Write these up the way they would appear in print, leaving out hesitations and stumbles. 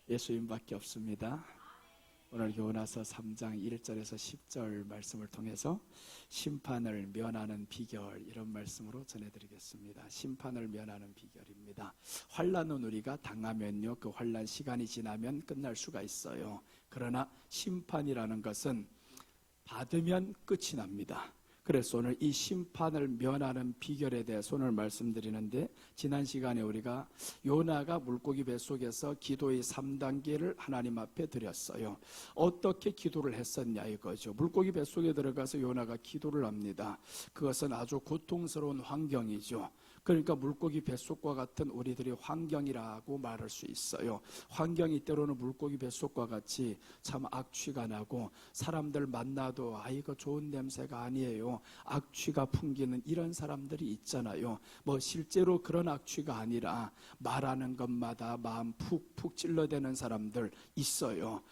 예수님밖에 없습니다. 오늘 요나서 3장 1절에서 10절 말씀을 통해서 심판을 면하는 비결, 이런 말씀으로 전해드리겠습니다. 심판을 면하는 비결입니다. 환난은 우리가 당하면요, 그 환난 시간이 지나면 끝날 수가 있어요. 그러나 심판이라는 것은 받으면 끝이 납니다. 그래서 오늘 이 심판을 면하는 비결에 대해서 오늘 말씀드리는데, 지난 시간에 우리가 요나가 물고기 뱃속에서 기도의 3단계를 하나님 앞에 드렸어요. 어떻게 기도를 했었냐 이거죠. 물고기 뱃속에 들어가서 요나가 기도를 합니다. 그것은 아주 고통스러운 환경이죠. 그러니까 물고기 뱃속과 같은 우리들의 환경이라고 말할 수 있어요. 환경이 때로는 물고기 뱃속과 같이 참 악취가 나고, 사람들 만나도 이거 좋은 냄새가 아니에요, 악취가 풍기는 이런 사람들이 있잖아요. 뭐 실제로 그런 악취가 아니라 말하는 것마다 마음 푹푹 찔러대는 사람들 있어요.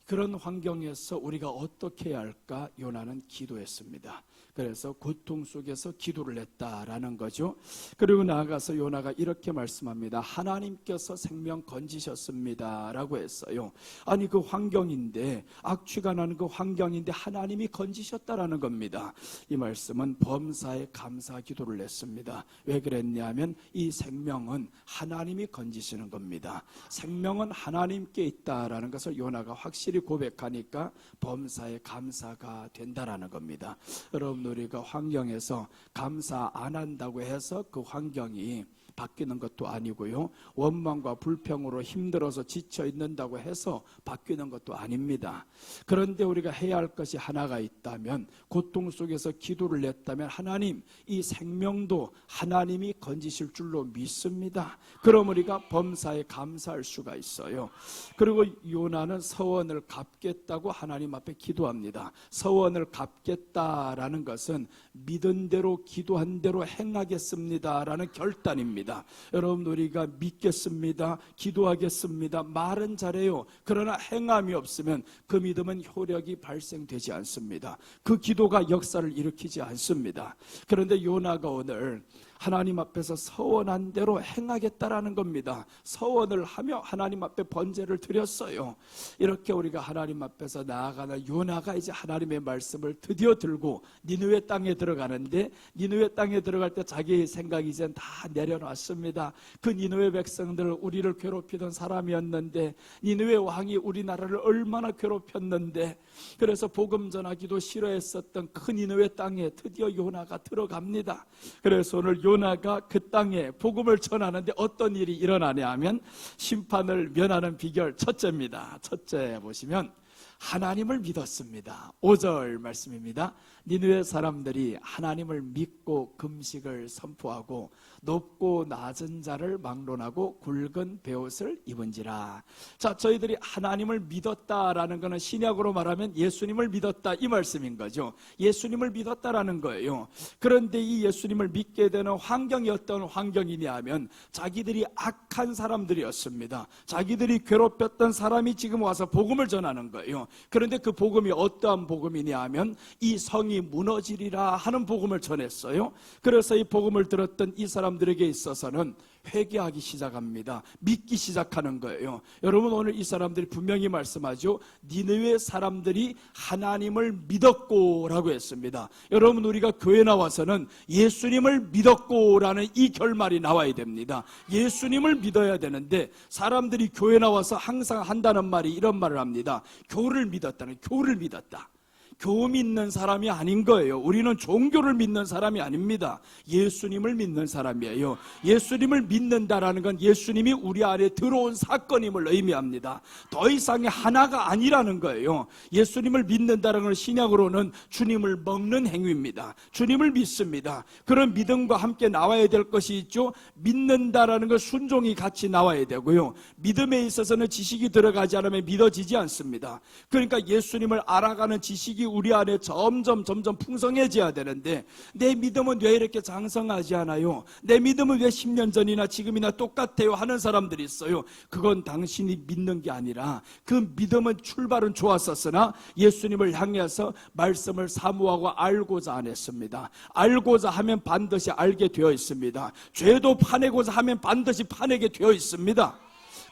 그런 환경에서 우리가 어떻게 해야 할까? 요나는 기도했습니다. 그래서 고통 속에서 기도를 했다라는 거죠. 그리고 나아가서 요나가 이렇게 말씀합니다. 하나님께서 생명 건지셨습니다 라고 했어요. 아니, 그 환경인데, 악취가 나는 그 환경인데 하나님이 건지셨다라는 겁니다. 이 말씀은 범사에 감사 기도를 했습니다. 왜 그랬냐면 이 생명은 하나님이 건지시는 겁니다. 생명은 하나님께 있다라는 것을 요나가 확실히 고백하니까 범사에 감사가 된다라는 겁니다. 여러분, 우리가 환경에서 감사 안 한다고 해서 그 환경이 바뀌는 것도 아니고요, 원망과 불평으로 힘들어서 지쳐 있는다고 해서 바뀌는 것도 아닙니다. 그런데 우리가 해야 할 것이 하나가 있다면, 고통 속에서 기도를 냈다면 하나님, 이 생명도 하나님이 건지실 줄로 믿습니다. 그럼 우리가 범사에 감사할 수가 있어요. 그리고 요나는 서원을 갚겠다고 하나님 앞에 기도합니다. 서원을 갚겠다라는 것은 믿은 대로 기도한 대로 행하겠습니다라는 결단입니다. 여러분, 우리가 믿겠습니다, 기도하겠습니다, 말은 잘해요. 그러나 행함이 없으면 그 믿음은 효력이 발생되지 않습니다. 그 기도가 역사를 일으키지 않습니다. 그런데 요나가 오늘 하나님 앞에서 서원한 대로 행하겠다라는 겁니다. 서원을 하며 하나님 앞에 번제를 드렸어요. 이렇게 우리가 하나님 앞에서 나아가는 요나가 이제 하나님의 말씀을 드디어 들고 니느웨 땅에 들어가는데, 니느웨 땅에 들어갈 때 자기의 생각이 이젠 다 내려놨습니다. 그 니느웨 백성들, 우리를 괴롭히던 사람이었는데, 니느웨 왕이 우리나라를 얼마나 괴롭혔는데, 그래서 복음 전하기도 싫어했었던 그 니느웨 땅에 드디어 요나가 들어갑니다. 그래서 오늘 요나가 그 땅에 복음을 전하는데 어떤 일이 일어나냐 하면, 심판을 면하는 비결 첫째입니다. 첫째 보시면 하나님을 믿었습니다. 5절 말씀입니다. 니느웨 사람들이 하나님을 믿고 금식을 선포하고 높고 낮은 자를 막론하고 굵은 베옷을 입은지라. 자, 저희들이 하나님을 믿었다라는 것은 신약으로 말하면 예수님을 믿었다, 이 말씀인 거죠. 예수님을 믿었다라는 거예요. 그런데 이 예수님을 믿게 되는 환경이 어떤 환경이냐 하면, 자기들이 악한 사람들이었습니다. 자기들이 괴롭혔던 사람이 지금 와서 복음을 전하는 거예요. 그런데 그 복음이 어떠한 복음이냐 하면 이 성이 무너지리라 하는 복음을 전했어요. 그래서 이 복음을 들었던 이 사람들에게 있어서는 회개하기 시작합니다. 믿기 시작하는 거예요. 여러분, 오늘 이 사람들이 분명히 말씀하죠. 니느웨 사람들이 하나님을 믿었고 라고 했습니다. 여러분, 우리가 교회 나와서는 예수님을 믿었고 라는 이 결말이 나와야 됩니다. 예수님을 믿어야 되는데, 사람들이 교회 나와서 항상 한다는 말이 이런 말을 합니다. 교를 믿었다는, 교를 믿었다. 교 믿는 사람이 아닌 거예요. 우리는 종교를 믿는 사람이 아닙니다. 예수님을 믿는 사람이에요. 예수님을 믿는다라는 건 예수님이 우리 안에 들어온 사건임을 의미합니다. 더 이상의 하나가 아니라는 거예요. 예수님을 믿는다라는 건 신약으로는 주님을 먹는 행위입니다. 주님을 믿습니다. 그런 믿음과 함께 나와야 될 것이 있죠. 믿는다라는 건 순종이 같이 나와야 되고요, 믿음에 있어서는 지식이 들어가지 않으면 믿어지지 않습니다. 그러니까 예수님을 알아가는 지식이 우리 안에 점점 풍성해져야 되는데, 내 믿음은 왜 이렇게 장성하지 않아요? 내 믿음은 왜 10년 전이나 지금이나 똑같아요? 하는 사람들이 있어요. 그건 당신이 믿는 게 아니라, 그 믿음은 출발은 좋았었으나 예수님을 향해서 말씀을 사모하고 알고자 안 했습니다. 알고자 하면 반드시 알게 되어 있습니다. 죄도 파내고자 하면 반드시 파내게 되어 있습니다.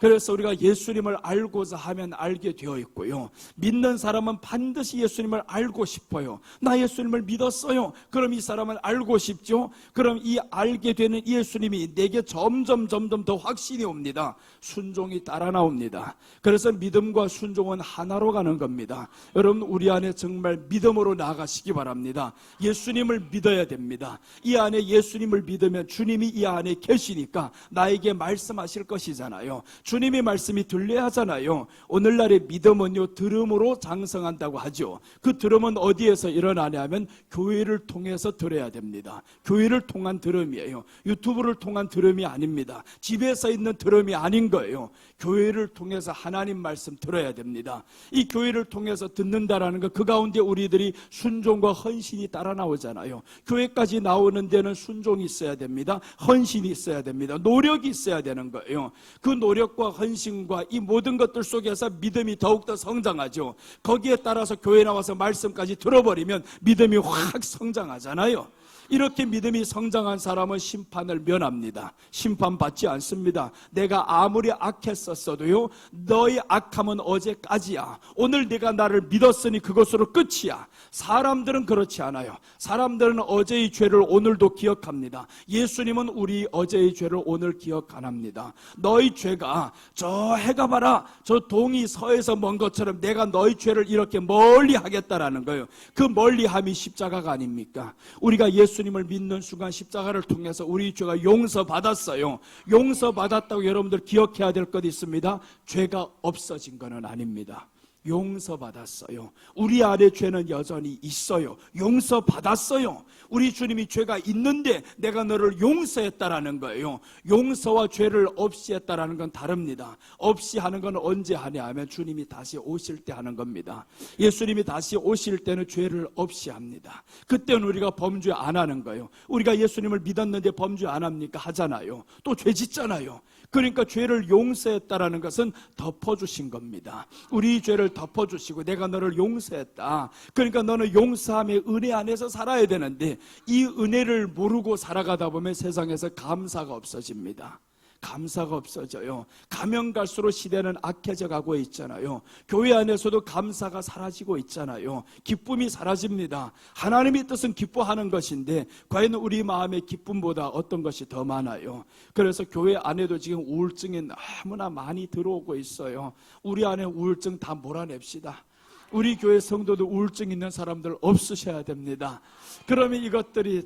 그래서 우리가 예수님을 알고자 하면 알게 되어 있고요, 믿는 사람은 반드시 예수님을 알고 싶어요. 나 예수님을 믿었어요. 그럼 이 사람은 알고 싶죠. 그럼 이 알게 되는 예수님이 내게 점점 더 확신이 옵니다. 순종이 따라 나옵니다. 그래서 믿음과 순종은 하나로 가는 겁니다. 여러분, 우리 안에 정말 믿음으로 나아가시기 바랍니다. 예수님을 믿어야 됩니다. 이 안에 예수님을 믿으면 주님이 이 안에 계시니까 나에게 말씀하실 것이잖아요. 주님의 말씀이 들려야 하잖아요. 오늘날의 믿음은요, 들음으로 장성한다고 하죠. 그 들음은 어디에서 일어나냐면 교회를 통해서 들어야 됩니다. 교회를 통한 들음이에요. 유튜브를 통한 들음이 아닙니다. 집에서 있는 들음이 아닌 거예요. 교회를 통해서 하나님 말씀 들어야 됩니다. 이 교회를 통해서 듣는다라는 거, 그 가운데 우리들이 순종과 헌신이 따라 나오잖아요. 교회까지 나오는 데는 순종이 있어야 됩니다. 헌신이 있어야 됩니다. 노력이 있어야 되는 거예요. 그 노력과 헌신과 이 모든 것들 속에서 믿음이 더욱더 성장하죠. 거기에 따라서 교회 나와서 말씀까지 들어버리면 믿음이 확 성장하잖아요. 이렇게 믿음이 성장한 사람은 심판을 면합니다. 심판받지 않습니다. 내가 아무리 악했었어도요, 너의 악함은 어제까지야. 오늘 네가 나를 믿었으니 그것으로 끝이야. 사람들은 그렇지 않아요. 사람들은 어제의 죄를 오늘도 기억합니다. 예수님은 우리 어제의 죄를 오늘 기억 안 합니다. 너희 죄가 저 해가 봐라, 저 동이 서에서 먼 것처럼 내가 너희 죄를 이렇게 멀리 하겠다라는 거예요. 그 멀리함이 십자가가 아닙니까? 우리가 예수님을 믿는 순간 십자가를 통해서 우리 죄가 용서받았어요. 용서받았다고 여러분들 기억해야 될 것 있습니다. 죄가 없어진 것은 아닙니다. 용서받았어요. 우리 안에 죄는 여전히 있어요. 용서받았어요. 우리 주님이 죄가 있는데 내가 너를 용서했다라는 거예요. 용서와 죄를 없이 했다라는 건 다릅니다. 없이 하는 건 언제 하냐 하면 주님이 다시 오실 때 하는 겁니다. 예수님이 다시 오실 때는 죄를 없이 합니다. 그때는 우리가 범죄 안 하는 거예요. 우리가 예수님을 믿었는데 범죄 안 합니까? 하잖아요. 또 죄 짓잖아요. 그러니까 죄를 용서했다라는 것은 덮어주신 겁니다. 우리 죄를 덮어주시고 내가 너를 용서했다. 그러니까 너는 용서함의 은혜 안에서 살아야 되는데 이 은혜를 모르고 살아가다 보면 세상에서 감사가 없어집니다. 감사가 없어져요. 가면 갈수록 시대는 악해져 가고 있잖아요. 교회 안에서도 감사가 사라지고 있잖아요. 기쁨이 사라집니다. 하나님의 뜻은 기뻐하는 것인데 과연 우리 마음의 기쁨보다 어떤 것이 더 많아요? 그래서 교회 안에도 지금 우울증이 너무나 많이 들어오고 있어요. 우리 안에 우울증 다 몰아냅시다. 우리 교회 성도도 우울증 있는 사람들 없으셔야 됩니다. 그러면 이것들이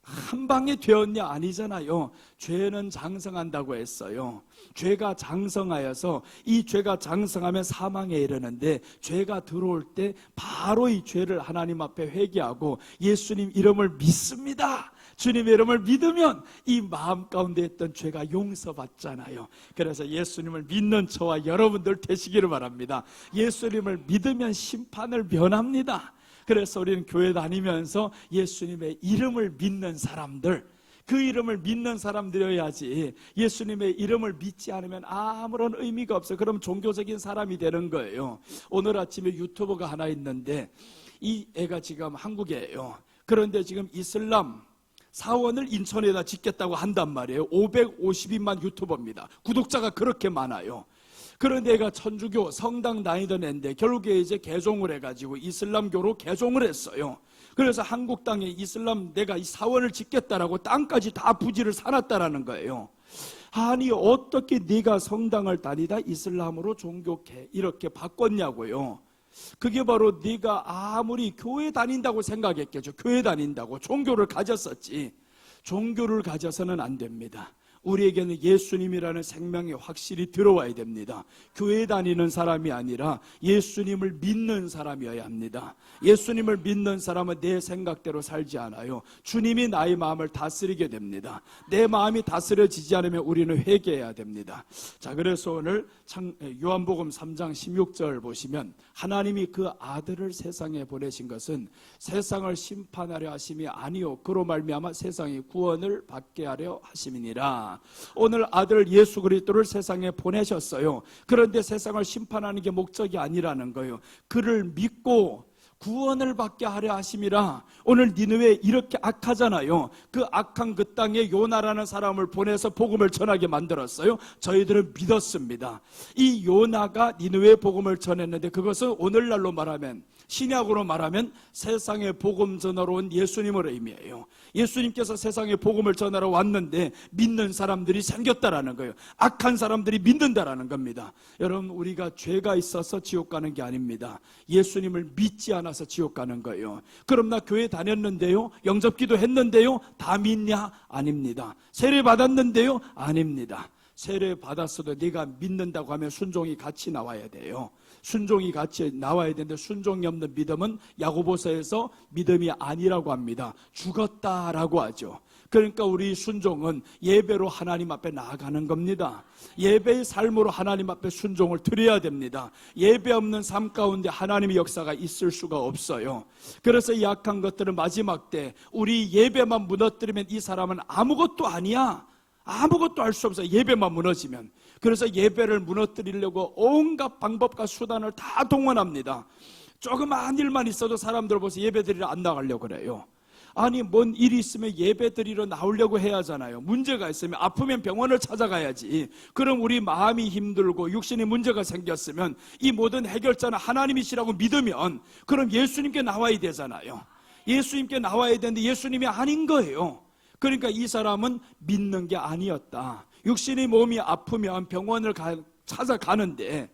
한 방에 되었냐? 아니잖아요. 죄는 장성한다고 했어요. 죄가 장성하여서 이 죄가 장성하면 사망에 이르는데 죄가 들어올 때 바로 이 죄를 하나님 앞에 회개하고 예수님 이름을 믿습니다. 주님의 이름을 믿으면 이 마음 가운데 있던 죄가 용서받잖아요. 그래서 예수님을 믿는 저와 여러분들 되시기를 바랍니다. 예수님을 믿으면 심판을 면합니다. 그래서 우리는 교회 다니면서 예수님의 이름을 믿는 사람들, 그 이름을 믿는 사람들이어야지 예수님의 이름을 믿지 않으면 아무런 의미가 없어요. 그럼 종교적인 사람이 되는 거예요. 오늘 아침에 유튜버가 하나 있는데 이 애가 지금 한국이에요. 그런데 지금 이슬람 사원을 인천에다 짓겠다고 한단 말이에요. 552만 유튜버입니다. 구독자가 그렇게 많아요. 그런데 애가 천주교 성당 다니던 애인데 결국에 이제 개종을 해가지고 이슬람교로 개종을 했어요. 그래서 한국 땅에 이슬람 내가 이 사원을 짓겠다라고 땅까지 다 부지를 사놨다라는 거예요. 아니 어떻게 네가 성당을 다니다 이슬람으로 종교케 이렇게 바꿨냐고요. 그게 바로 네가 아무리 교회 다닌다고 생각했겠죠. 교회 다닌다고 종교를 가졌었지. 종교를 가져서는 안 됩니다. 우리에게는 예수님이라는 생명이 확실히 들어와야 됩니다. 교회 다니는 사람이 아니라 예수님을 믿는 사람이어야 합니다. 예수님을 믿는 사람은 내 생각대로 살지 않아요. 주님이 나의 마음을 다스리게 됩니다. 내 마음이 다스려지지 않으면 우리는 회개해야 됩니다. 자, 그래서 오늘 요한복음 3장 16절 보시면 하나님이 그 아들을 세상에 보내신 것은 세상을 심판하려 하심이 아니요 그로 말미암아 세상이 구원을 받게 하려 하심이니라. 오늘 아들 예수 그리스도를 세상에 보내셨어요. 그런데 세상을 심판하는 게 목적이 아니라는 거예요. 그를 믿고 구원을 받게 하려 하심이라. 오늘 니느웨 이렇게 악하잖아요. 그 악한 그 땅에 요나라는 사람을 보내서 복음을 전하게 만들었어요. 저희들은 믿었습니다. 이 요나가 니느웨 복음을 전했는데, 그것은 오늘날로 말하면, 신약으로 말하면 세상에 복음 전하러 온 예수님을 의미해요. 예수님께서 세상에 복음을 전하러 왔는데 믿는 사람들이 생겼다라는 거예요. 악한 사람들이 믿는다라는 겁니다. 여러분, 우리가 죄가 있어서 지옥 가는 게 아닙니다. 예수님을 믿지 않아서 지옥 가는 거예요. 그럼 나 교회 다녔는데요, 영접기도 했는데요, 다 믿냐? 아닙니다. 세례 받았는데요? 아닙니다. 세례 받았어도 네가 믿는다고 하면 순종이 같이 나와야 돼요. 순종이 같이 나와야 되는데, 순종이 없는 믿음은 야고보서에서 믿음이 아니라고 합니다. 죽었다라고 하죠. 그러니까 우리 순종은 예배로 하나님 앞에 나아가는 겁니다. 예배의 삶으로 하나님 앞에 순종을 드려야 됩니다. 예배 없는 삶 가운데 하나님의 역사가 있을 수가 없어요. 그래서 이 악한 것들은 마지막 때 우리 예배만 무너뜨리면 이 사람은 아무것도 아니야, 아무것도 할 수 없어요. 예배만 무너지면. 그래서 예배를 무너뜨리려고 온갖 방법과 수단을 다 동원합니다. 조그마한 일만 있어도 사람들 보면서 예배 드리러 안 나가려고 그래요. 아니, 뭔 일이 있으면 예배 드리러 나오려고 해야 하잖아요. 문제가 있으면, 아프면 병원을 찾아가야지. 그럼 우리 마음이 힘들고 육신에 문제가 생겼으면 이 모든 해결자는 하나님이시라고 믿으면, 그럼 예수님께 나와야 되잖아요. 예수님께 나와야 되는데 예수님이 아닌 거예요. 그러니까 이 사람은 믿는 게 아니었다. 육신의 몸이 아프면 병원을 찾아가는데,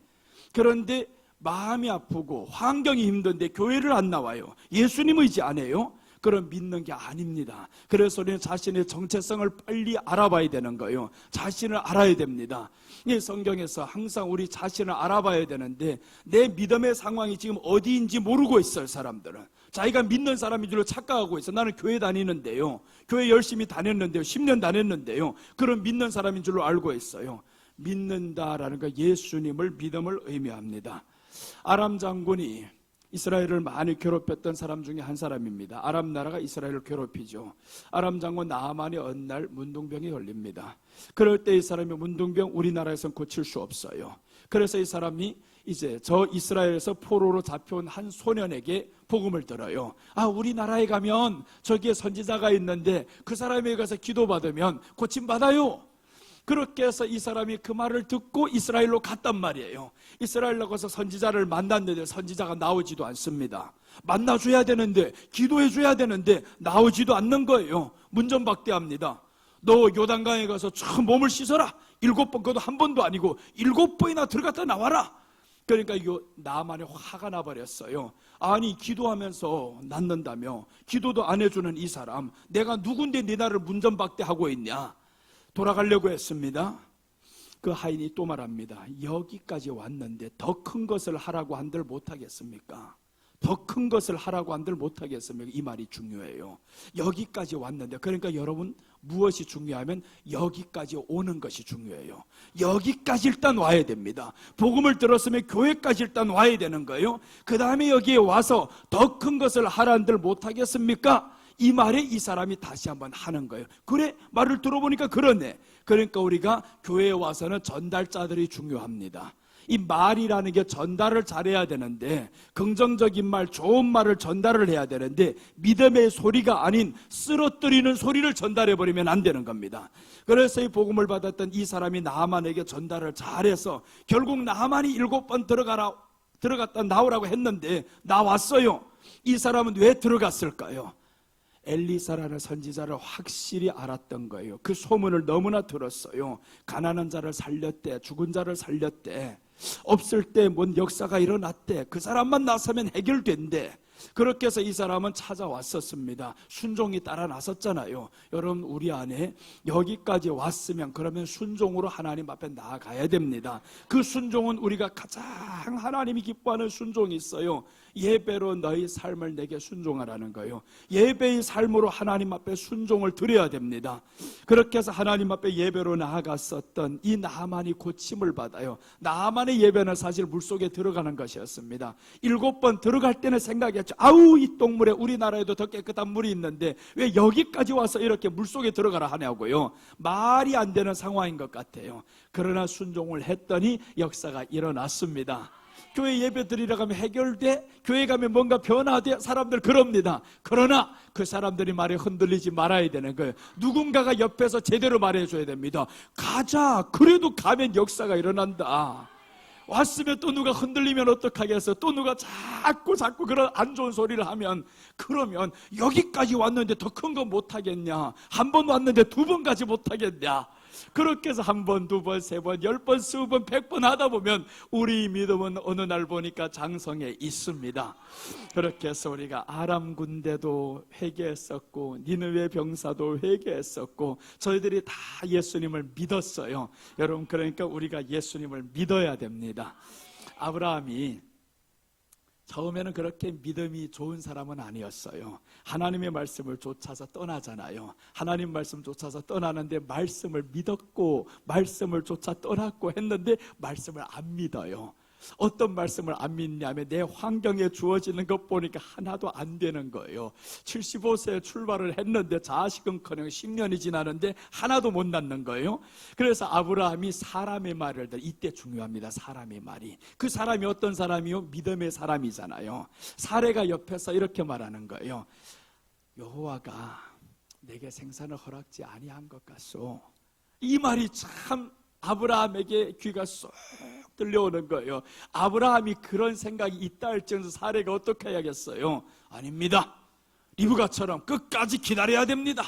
그런데 마음이 아프고 환경이 힘든데 교회를 안 나와요. 예수님 의지 안 해요? 그럼 믿는 게 아닙니다. 그래서 우리는 자신의 정체성을 빨리 알아봐야 되는 거예요. 자신을 알아야 됩니다. 이 성경에서 항상 우리 자신을 알아봐야 되는데, 내 믿음의 상황이 지금 어디인지 모르고 있어요. 사람들은 자기가 믿는 사람인 줄로 착각하고 있어. 나는 교회 다니는데요, 교회 열심히 다녔는데요, 10년 다녔는데요, 그럼 믿는 사람인 줄로 알고 있어요. 믿는다라는 거, 예수님을 믿음을 의미합니다. 아람 장군이 이스라엘을 많이 괴롭혔던 사람 중에 한 사람입니다. 아람 나라가 이스라엘을 괴롭히죠. 아람 장군 나아만이 어느 날 문둥병에 걸립니다. 그럴 때 이 사람이 문둥병 우리나라에서는 고칠 수 없어요. 그래서 이 사람이 이제 저 이스라엘에서 포로로 잡혀온 한 소년에게 복음을 들어요. 우리나라에 가면 저기에 선지자가 있는데 그 사람에게 가서 기도받으면 고침받아요. 그렇게 해서 이 사람이 그 말을 듣고 이스라엘로 갔단 말이에요. 이스라엘로 가서 선지자를 만났는데 선지자가 나오지도 않습니다. 만나줘야 되는데, 기도해줘야 되는데 나오지도 않는 거예요. 문전박대합니다. 너 요단강에 가서 참 몸을 씻어라. 7번, 그것도 한 번도 아니고 7번이나 들어갔다 나와라. 그러니까 나만이 화가 나버렸어요. 아니, 기도하면서 낫는다며 기도도 안 해주는 이 사람, 내가 누군데 네 나를 문전박대하고 있냐. 돌아가려고 했습니다. 그 하인이 또 말합니다. 여기까지 왔는데 더 큰 것을 하라고 한들 못하겠습니까? 더 큰 것을 하라고 한들 못하겠습니까? 이 말이 중요해요. 여기까지 왔는데, 그러니까 여러분, 무엇이 중요하면 여기까지 오는 것이 중요해요. 여기까지 일단 와야 됩니다. 복음을 들었으면 교회까지 일단 와야 되는 거예요. 그 다음에 여기에 와서 더 큰 것을 하라 한들 못하겠습니까? 이 말에 이 사람이 다시 한번 하는 거예요. 그래, 말을 들어보니까 그러네. 그러니까 우리가 교회에 와서는 전달자들이 중요합니다. 이 말이라는 게 전달을 잘해야 되는데, 긍정적인 말, 좋은 말을 전달을 해야 되는데, 믿음의 소리가 아닌 쓰러뜨리는 소리를 전달해버리면 안 되는 겁니다. 그래서 이 복음을 받았던 이 사람이 나하만에게 전달을 잘해서 결국 나하만이 7번 들어갔다 나오라고 했는데 나왔어요. 이 사람은 왜 들어갔을까요? 엘리사라는 선지자를 확실히 알았던 거예요. 그 소문을 너무나 들었어요. 가난한 자를 살렸대, 죽은 자를 살렸대, 없을 때 뭔 역사가 일어났대, 그 사람만 나서면 해결된대. 그렇게 해서 이 사람은 찾아왔었습니다. 순종이 따라 나섰잖아요. 여러분, 우리 안에 여기까지 왔으면 그러면 순종으로 하나님 앞에 나아가야 됩니다. 그 순종은 우리가 가장 하나님이 기뻐하는 순종이 있어요. 예배로 너희 삶을 내게 순종하라는 거예요. 예배의 삶으로 하나님 앞에 순종을 드려야 됩니다. 그렇게 해서 하나님 앞에 예배로 나아갔었던 이 나하만이 고침을 받아요. 나하만의 예배는 사실 물속에 들어가는 것이었습니다. 7번 들어갈 때는 생각했죠. 아우, 이 똥물에 우리나라에도 더 깨끗한 물이 있는데 왜 여기까지 와서 이렇게 물속에 들어가라 하냐고요. 말이 안 되는 상황인 것 같아요. 그러나 순종을 했더니 역사가 일어났습니다. 교회 예배 드리러 가면 해결돼? 교회 가면 뭔가 변화돼? 사람들 그럽니다. 그러나 그 사람들이 말에 흔들리지 말아야 되는 거예요. 누군가가 옆에서 제대로 말해줘야 됩니다. 가자. 그래도 가면 역사가 일어난다. 왔으면 또 누가 흔들리면 어떡하겠어? 또 누가 자꾸 그런 안 좋은 소리를 하면, 그러면 여기까지 왔는데 더 큰 거 못하겠냐? 한 번 왔는데 두 번 가지 못하겠냐? 그렇게 해서 한 번, 두 번, 세 번, 10번, 20번, 100번 하다 보면 우리 믿음은 어느 날 보니까 장성해 있습니다. 그렇게 해서 우리가 아람 군대도 회개했었고 니느웨 병사도 회개했었고 저희들이 다 예수님을 믿었어요. 여러분, 그러니까 우리가 예수님을 믿어야 됩니다. 아브라함이 처음에는 그렇게 믿음이 좋은 사람은 아니었어요. 하나님의 말씀을 쫓아서 떠나잖아요. 하나님 말씀 쫓아서 떠나는데 말씀을 믿었고 말씀을 쫓아 떠났고 했는데 말씀을 안 믿어요. 어떤 말씀을 안 믿냐면 내 환경에 주어지는 것 보니까 하나도 안 되는 거예요. 75세에 출발을 했는데 자식은커녕 10년이 지나는데 하나도 못 낳는 거예요. 그래서 아브라함이 사람의 말을 들어. 이때 중요합니다. 사람의 말이. 그 사람이 어떤 사람이요? 믿음의 사람이잖아요. 사례가 옆에서 이렇게 말하는 거예요. 여호와가 내게 생산을 허락지 아니한 것 같소. 이 말이 참 아브라함에게 귀가 쏙 들려오는 거예요. 아브라함이 그런 생각이 있다 할지언정 사례가 어떻게 해야겠어요? 아닙니다. 리브가처럼 끝까지 기다려야 됩니다.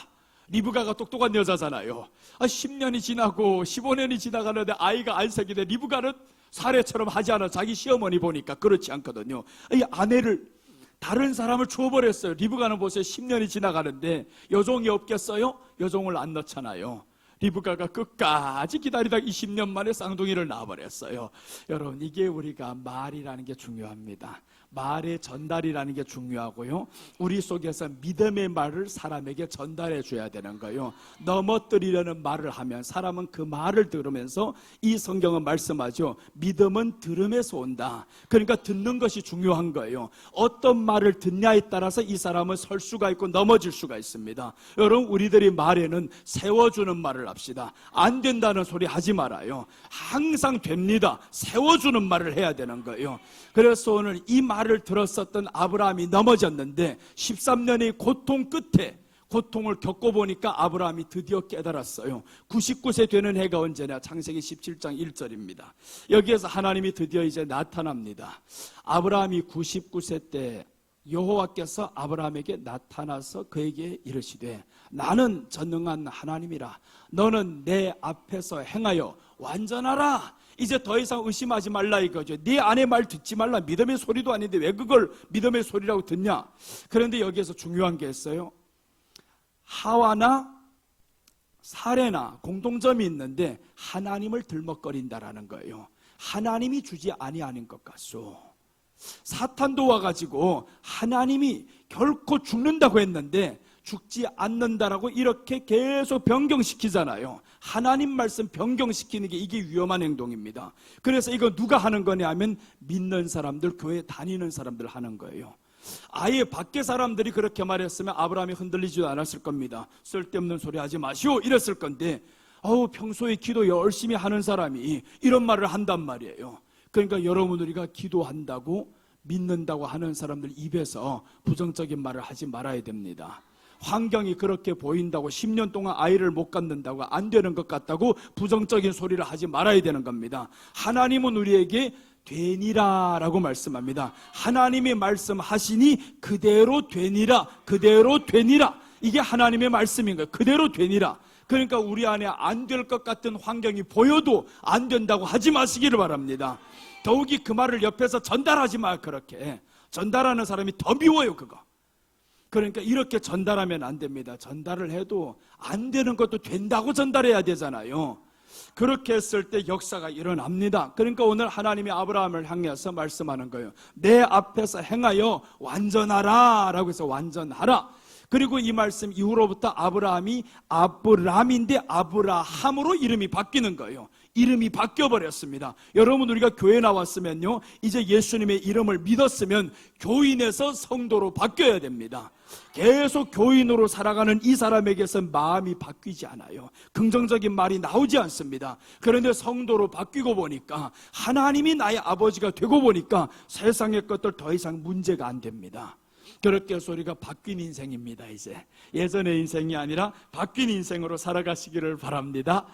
리브가가 똑똑한 여자잖아요. 10년이 지나고 15년이 지나가는데 아이가 안색인데 리브가는 사례처럼 하지 않아. 자기 시어머니 보니까 그렇지 않거든요. 이 아내를 다른 사람을 주어버렸어요. 리브가는 보세요. 10년이 지나가는데 여종이 없겠어요? 여종을 안 넣잖아요. 리브가가 끝까지 기다리다가 20년 만에 쌍둥이를 낳아버렸어요. 여러분, 이게 우리가 말이라는 게 중요합니다. 말의 전달이라는 게 중요하고요. 우리 속에서 믿음의 말을 사람에게 전달해 줘야 되는 거예요. 넘어뜨리려는 말을 하면 사람은 그 말을 들으면서, 이 성경은 말씀하죠. 믿음은 들음에서 온다. 그러니까 듣는 것이 중요한 거예요. 어떤 말을 듣냐에 따라서 이 사람은 설 수가 있고 넘어질 수가 있습니다. 여러분, 우리들이 말에는 세워주는 말을 합시다. 안 된다는 소리 하지 말아요. 항상 됩니다. 세워주는 말을 해야 되는 거예요. 그래서 오늘 이 말을 들었었던 아브라함이 넘어졌는데 13년의 고통 끝에 고통을 겪어보니까 아브라함이 드디어 깨달았어요. 99세 되는 해가 언제냐? 창세기 17장 1절입니다. 여기에서 하나님이 드디어 이제 나타납니다. 아브라함이 99세 때 여호와께서 아브라함에게 나타나서 그에게 이르시되 나는 전능한 하나님이라. 너는 내 앞에서 행하여 완전하라. 이제 더 이상 의심하지 말라 이거죠. 네 아내 말 듣지 말라. 믿음의 소리도 아닌데 왜 그걸 믿음의 소리라고 듣냐? 그런데 여기에서 중요한 게 있어요. 하와나 사레나 공통점이 있는데 하나님을 들먹거린다라는 거예요. 하나님이 주지 아니하는 것 같소. 사탄도 와가지고 하나님이 결코 죽는다고 했는데 죽지 않는다라고 이렇게 계속 변경시키잖아요. 하나님 말씀 변경시키는 게 이게 위험한 행동입니다. 그래서 이거 누가 하는 거냐 하면 믿는 사람들, 교회 다니는 사람들 하는 거예요. 아예 밖에 사람들이 그렇게 말했으면 아브라함이 흔들리지도 않았을 겁니다. 쓸데없는 소리 하지 마시오 이랬을 건데 평소에 기도 열심히 하는 사람이 이런 말을 한단 말이에요. 그러니까 여러분, 우리가 기도한다고 믿는다고 하는 사람들 입에서 부정적인 말을 하지 말아야 됩니다. 환경이 그렇게 보인다고 10년 동안 아이를 못 갖는다고 안 되는 것 같다고 부정적인 소리를 하지 말아야 되는 겁니다. 하나님은 우리에게 되니라 라고 말씀합니다. 하나님이 말씀하시니 그대로 되니라, 그대로 되니라. 이게 하나님의 말씀인 거예요. 그대로 되니라. 그러니까 우리 안에 안 될 것 같은 환경이 보여도 안 된다고 하지 마시기를 바랍니다. 더욱이 그 말을 옆에서 전달하지 마. 그렇게 전달하는 사람이 더 미워요. 그거. 그러니까 이렇게 전달하면 안 됩니다. 전달을 해도 안 되는 것도 된다고 전달해야 되잖아요. 그렇게 했을 때 역사가 일어납니다. 그러니까 오늘 하나님이 아브라함을 향해서 말씀하는 거예요. 내 앞에서 행하여 완전하라 라고 해서 완전하라. 그리고 이 말씀 이후로부터 아브라함이 아브람인데 아브라함으로 이름이 바뀌는 거예요. 이름이 바뀌어버렸습니다. 여러분, 우리가 교회 나왔으면요, 이제 예수님의 이름을 믿었으면 교인에서 성도로 바뀌어야 됩니다. 계속 교인으로 살아가는 이 사람에게서 마음이 바뀌지 않아요. 긍정적인 말이 나오지 않습니다. 그런데 성도로 바뀌고 보니까, 하나님이 나의 아버지가 되고 보니까 세상의 것들 더 이상 문제가 안 됩니다. 그렇게 해서 우리가 바뀐 인생입니다. 이제 예전의 인생이 아니라 바뀐 인생으로 살아가시기를 바랍니다.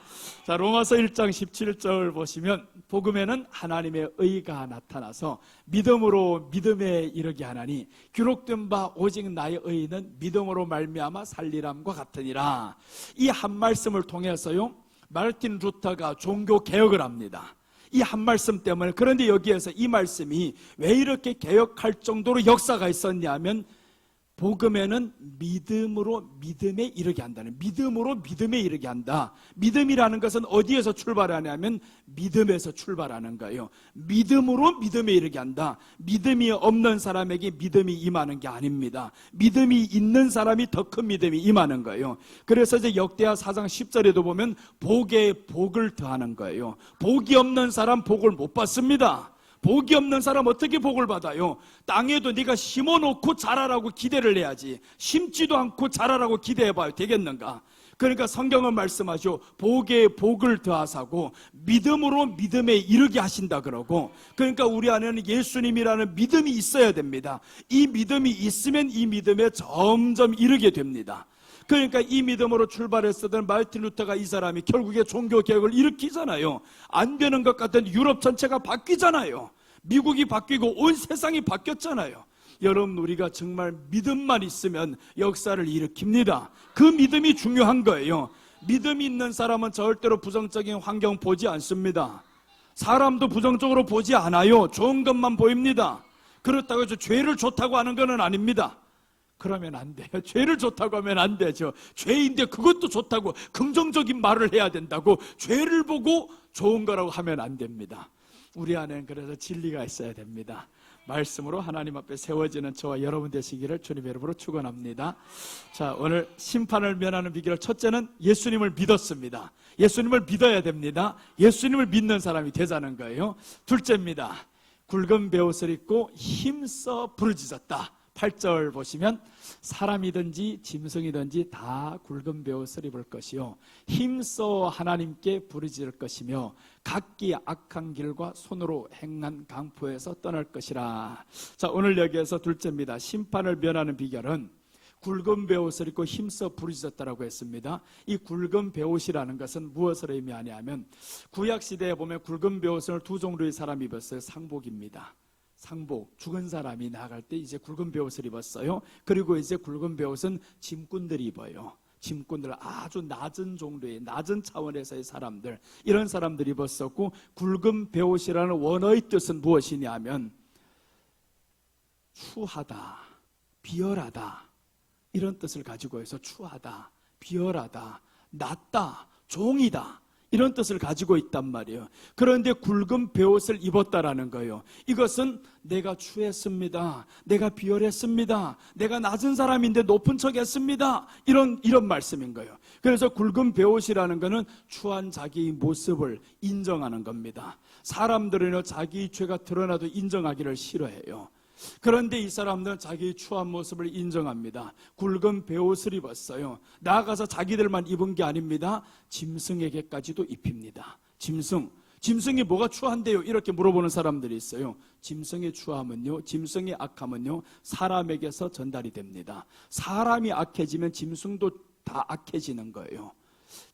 자, 로마서 1장 17절 보시면, 복음에는 하나님의 의가 나타나서 믿음으로 믿음에 이르게 하나니 기록된 바 오직 나의 의는 믿음으로 말미암아 살리람과 같으니라. 이 한 말씀을 통해서요, 마르틴 루터가 종교 개혁을 합니다. 이 한 말씀 때문에. 그런데 여기에서 이 말씀이 왜 이렇게 개혁할 정도로 역사가 있었냐면, 복음에는 믿음으로 믿음에 이르게 한다는, 믿음으로 믿음에 이르게 한다. 믿음이라는 것은 어디에서 출발하냐면 믿음에서 출발하는 거예요. 믿음으로 믿음에 이르게 한다. 믿음이 없는 사람에게 믿음이 임하는 게 아닙니다. 믿음이 있는 사람이 더 큰 믿음이 임하는 거예요. 그래서 이제 역대하 4장 10절에도 보면 복에 복을 더하는 거예요. 복이 없는 사람 복을 못 받습니다. 복이 없는 사람 어떻게 복을 받아요? 땅에도 네가 심어놓고 자라라고 기대를 해야지, 심지도 않고 자라라고 기대해봐요. 되겠는가? 그러니까 성경은 말씀하죠. 복에 복을 더하사고 믿음으로 믿음에 이르게 하신다 그러고, 그러니까 우리 안에는 예수님이라는 믿음이 있어야 됩니다. 이 믿음이 있으면 이 믿음에 점점 이르게 됩니다. 그러니까 이 믿음으로 출발했었던 마르틴 루터가, 이 사람이 결국에 종교개혁을 일으키잖아요. 안 되는 것 같은 유럽 전체가 바뀌잖아요. 미국이 바뀌고 온 세상이 바뀌었잖아요. 여러분, 우리가 정말 믿음만 있으면 역사를 일으킵니다. 그 믿음이 중요한 거예요. 믿음이 있는 사람은 절대로 부정적인 환경 보지 않습니다. 사람도 부정적으로 보지 않아요. 좋은 것만 보입니다. 그렇다고 해서 죄를 좋다고 하는 것은 아닙니다. 그러면 안 돼요. 죄를 좋다고 하면 안 되죠. 죄인데 그것도 좋다고 긍정적인 말을 해야 된다고 죄를 보고 좋은 거라고 하면 안 됩니다. 우리 안에는 그래서 진리가 있어야 됩니다. 말씀으로 하나님 앞에 세워지는 저와 여러분 되시기를 주님의 이름으로 축원합니다. 자, 오늘 심판을 면하는 비결, 첫째는 예수님을 믿었습니다. 예수님을 믿어야 됩니다. 예수님을 믿는 사람이 되자는 거예요. 둘째입니다. 굵은 베옷을 입고 힘써 부르짖었다. 8절 보시면, 사람이든지 짐승이든지 다 굵은 베옷을 입을 것이요 힘써 하나님께 부르짖을 것이며 각기 악한 길과 손으로 행한 강포에서 떠날 것이라. 자, 오늘 여기에서 둘째입니다. 심판을 면하는 비결은 굵은 베옷을 입고 힘써 부르짖었다라고 했습니다. 이 굵은 베옷이라는 것은 무엇을 의미하냐면, 구약시대에 보면 굵은 베옷을 두 종류의 사람이 입었어요. 상복입니다. 상복, 죽은 사람이 나갈 때 이제 굵은 베옷을 입었어요. 그리고 이제 굵은 베옷은 짐꾼들이 입어요. 짐꾼들, 아주 낮은 종류의, 낮은 차원에서의 사람들, 이런 사람들이 입었었고, 굵은 베옷이라는 원어의 뜻은 무엇이냐면 추하다, 비열하다, 이런 뜻을 가지고 해서 추하다, 비열하다, 낮다, 종이다, 이런 뜻을 가지고 있단 말이에요. 그런데 굵은 베옷을 입었다라는 거예요. 이것은 내가 추했습니다, 내가 비열했습니다, 내가 낮은 사람인데 높은 척 했습니다, 이런 말씀인 거예요. 그래서 굵은 베옷이라는 것은 추한 자기의 모습을 인정하는 겁니다. 사람들은요, 자기의 죄가 드러나도 인정하기를 싫어해요. 그런데 이 사람들은 자기의 추한 모습을 인정합니다. 굵은 베옷을 입었어요. 나아가서 자기들만 입은 게 아닙니다. 짐승에게까지도 입힙니다. 짐승이 뭐가 추한데요? 이렇게 물어보는 사람들이 있어요. 짐승의 추함은요, 짐승의 악함은요, 사람에게서 전달이 됩니다. 사람이 악해지면 짐승도 다 악해지는 거예요.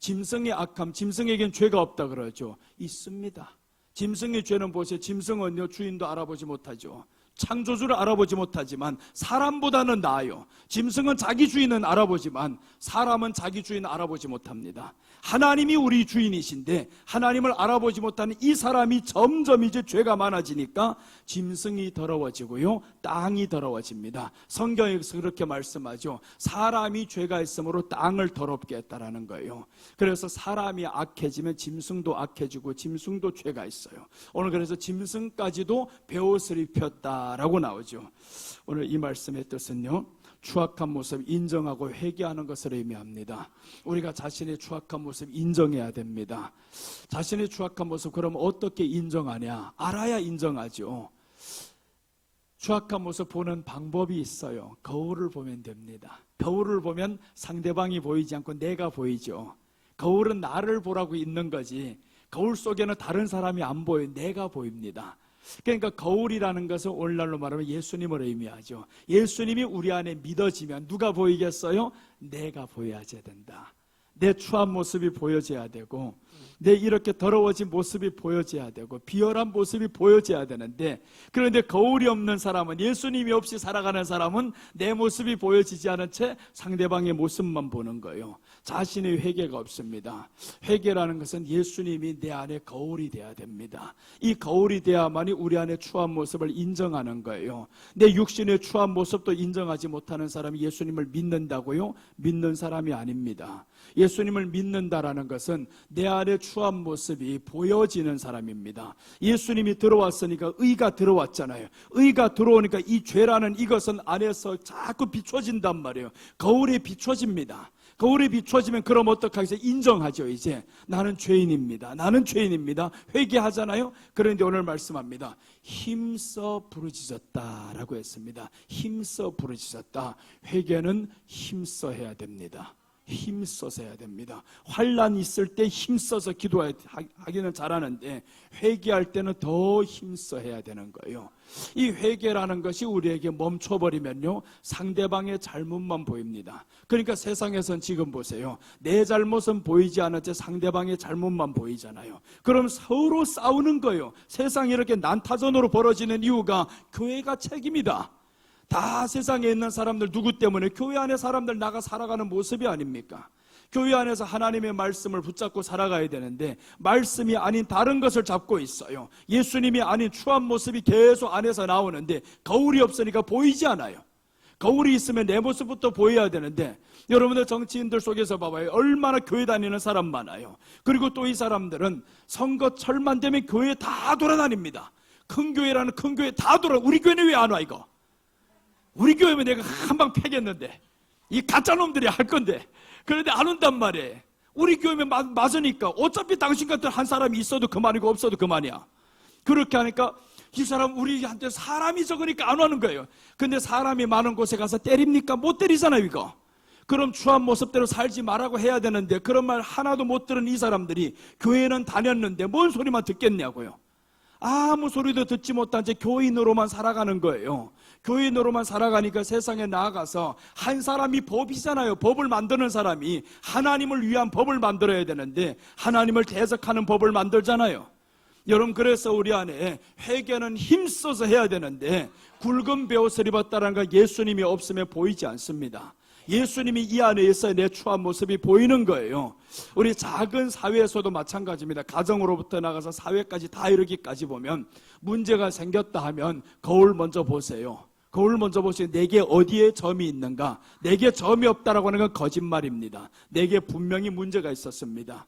짐승의 악함, 짐승에겐 죄가 없다 그러죠. 있습니다. 짐승의 죄는 보세요. 짐승은요, 주인도 알아보지 못하죠. 창조주를 알아보지 못하지만 사람보다는 나아요. 짐승은 자기 주인은 알아보지만 사람은 자기 주인을 알아보지 못합니다. 하나님이 우리 주인이신데 하나님을 알아보지 못하는 이 사람이 점점 이제 죄가 많아지니까 짐승이 더러워지고요, 땅이 더러워집니다. 성경에서 그렇게 말씀하죠. 사람이 죄가 있으므로 땅을 더럽게 했다라는 거예요. 그래서 사람이 악해지면 짐승도 악해지고 짐승도 죄가 있어요. 오늘 그래서 짐승까지도 베옷을 입혔다라고 나오죠. 오늘 이 말씀의 뜻은요, 추악한 모습 인정하고 회개하는 것을 의미합니다. 우리가 자신의 추악한 모습 인정해야 됩니다. 자신의 추악한 모습 그럼 어떻게 인정하냐? 알아야 인정하죠. 추악한 모습 보는 방법이 있어요. 거울을 보면 됩니다. 거울을 보면 상대방이 보이지 않고 내가 보이죠. 거울은 나를 보라고 있는 거지 거울 속에는 다른 사람이 안 보여요. 내가 보입니다. 그러니까 거울이라는 것은 오늘날로 말하면 예수님을 의미하죠. 예수님이 우리 안에 믿어지면 누가 보이겠어요? 내가 보여야 된다. 내 추한 모습이 보여져야 되고 내 이렇게 더러워진 모습이 보여져야 되고 비열한 모습이 보여져야 되는데, 그런데 거울이 없는 사람은, 예수님이 없이 살아가는 사람은 내 모습이 보여지지 않은 채 상대방의 모습만 보는 거예요. 자신의 회개가 없습니다. 회개라는 것은 예수님이 내 안에 거울이 돼야 됩니다. 이 거울이 돼야만이 우리 안에 추한 모습을 인정하는 거예요. 내 육신의 추한 모습도 인정하지 못하는 사람이 예수님을 믿는다고요? 믿는 사람이 아닙니다. 예수님을 믿는다라는 것은 내 안에 추한 모습이 보여지는 사람입니다. 예수님이 들어왔으니까 의가 들어왔잖아요. 의가 들어오니까 이 죄라는 이것은 안에서 자꾸 비춰진단 말이에요. 거울에 비춰집니다. 거울에 비춰지면 그럼 어떡하겠어요? 인정하죠. 이제 나는 죄인입니다. 나는 죄인입니다. 회개하잖아요. 그런데 오늘 말씀합니다. 힘써 부르짖었다라고 했습니다. 힘써 부르짖었다. 회개는 힘써 해야 됩니다. 힘써서 해야 됩니다. 환난 있을 때 힘써서 기도하기는 잘하는데 회개할 때는 더 힘써 해야 되는 거예요. 이 회개라는 것이 우리에게 멈춰버리면요, 상대방의 잘못만 보입니다. 그러니까 세상에선 지금 보세요. 내 잘못은 보이지 않은 채 상대방의 잘못만 보이잖아요. 그럼 서로 싸우는 거예요. 세상이 이렇게 난타전으로 벌어지는 이유가 교회가 책임이다. 다 세상에 있는 사람들 누구 때문에? 교회 안에 사람들 나가 살아가는 모습이 아닙니까? 교회 안에서 하나님의 말씀을 붙잡고 살아가야 되는데 말씀이 아닌 다른 것을 잡고 있어요. 예수님이 아닌 추한 모습이 계속 안에서 나오는데 거울이 없으니까 보이지 않아요. 거울이 있으면 내 모습부터 보여야 되는데, 여러분들 정치인들 속에서 봐봐요. 얼마나 교회 다니는 사람 많아요. 그리고 또 이 사람들은 선거철만 되면 교회에 다 돌아다닙니다. 큰 교회라는 큰 교회 다 우리 교회는 왜 안 와 이거? 우리 교회면 내가 한방 패겠는데, 이 가짜놈들이 할 건데, 그런데 안 온단 말이에요. 우리 교회면 맞으니까 어차피 당신 같은 한 사람이 있어도 그만이고 없어도 그만이야. 그렇게 하니까 이 사람 우리한테 사람이 적으니까 안 오는 거예요. 근데 사람이 많은 곳에 가서 때립니까? 못 때리잖아요 이거. 그럼 추한 모습대로 살지 말라고 해야 되는데 그런 말 하나도 못 들은 이 사람들이 교회는 다녔는데 뭔 소리만 듣겠냐고요. 아무 소리도 듣지 못한 채 교인으로만 살아가는 거예요. 교인으로만 살아가니까 세상에 나아가서 한 사람이 법이잖아요. 법을 만드는 사람이 하나님을 위한 법을 만들어야 되는데 하나님을 대적하는 법을 만들잖아요. 여러분, 그래서 우리 안에 회개는 힘써서 해야 되는데 굵은 베옷을 입었다는 건 예수님이 없으면 보이지 않습니다. 예수님이 이 안에 있어야 내 추한 모습이 보이는 거예요. 우리 작은 사회에서도 마찬가지입니다. 가정으로부터 나가서 사회까지 다 이르기까지 보면 문제가 생겼다 하면 거울 먼저 보세요. 거울 먼저 보시면 내게 어디에 점이 있는가? 내게 점이 없다라고 하는 건 거짓말입니다. 내게 분명히 문제가 있었습니다.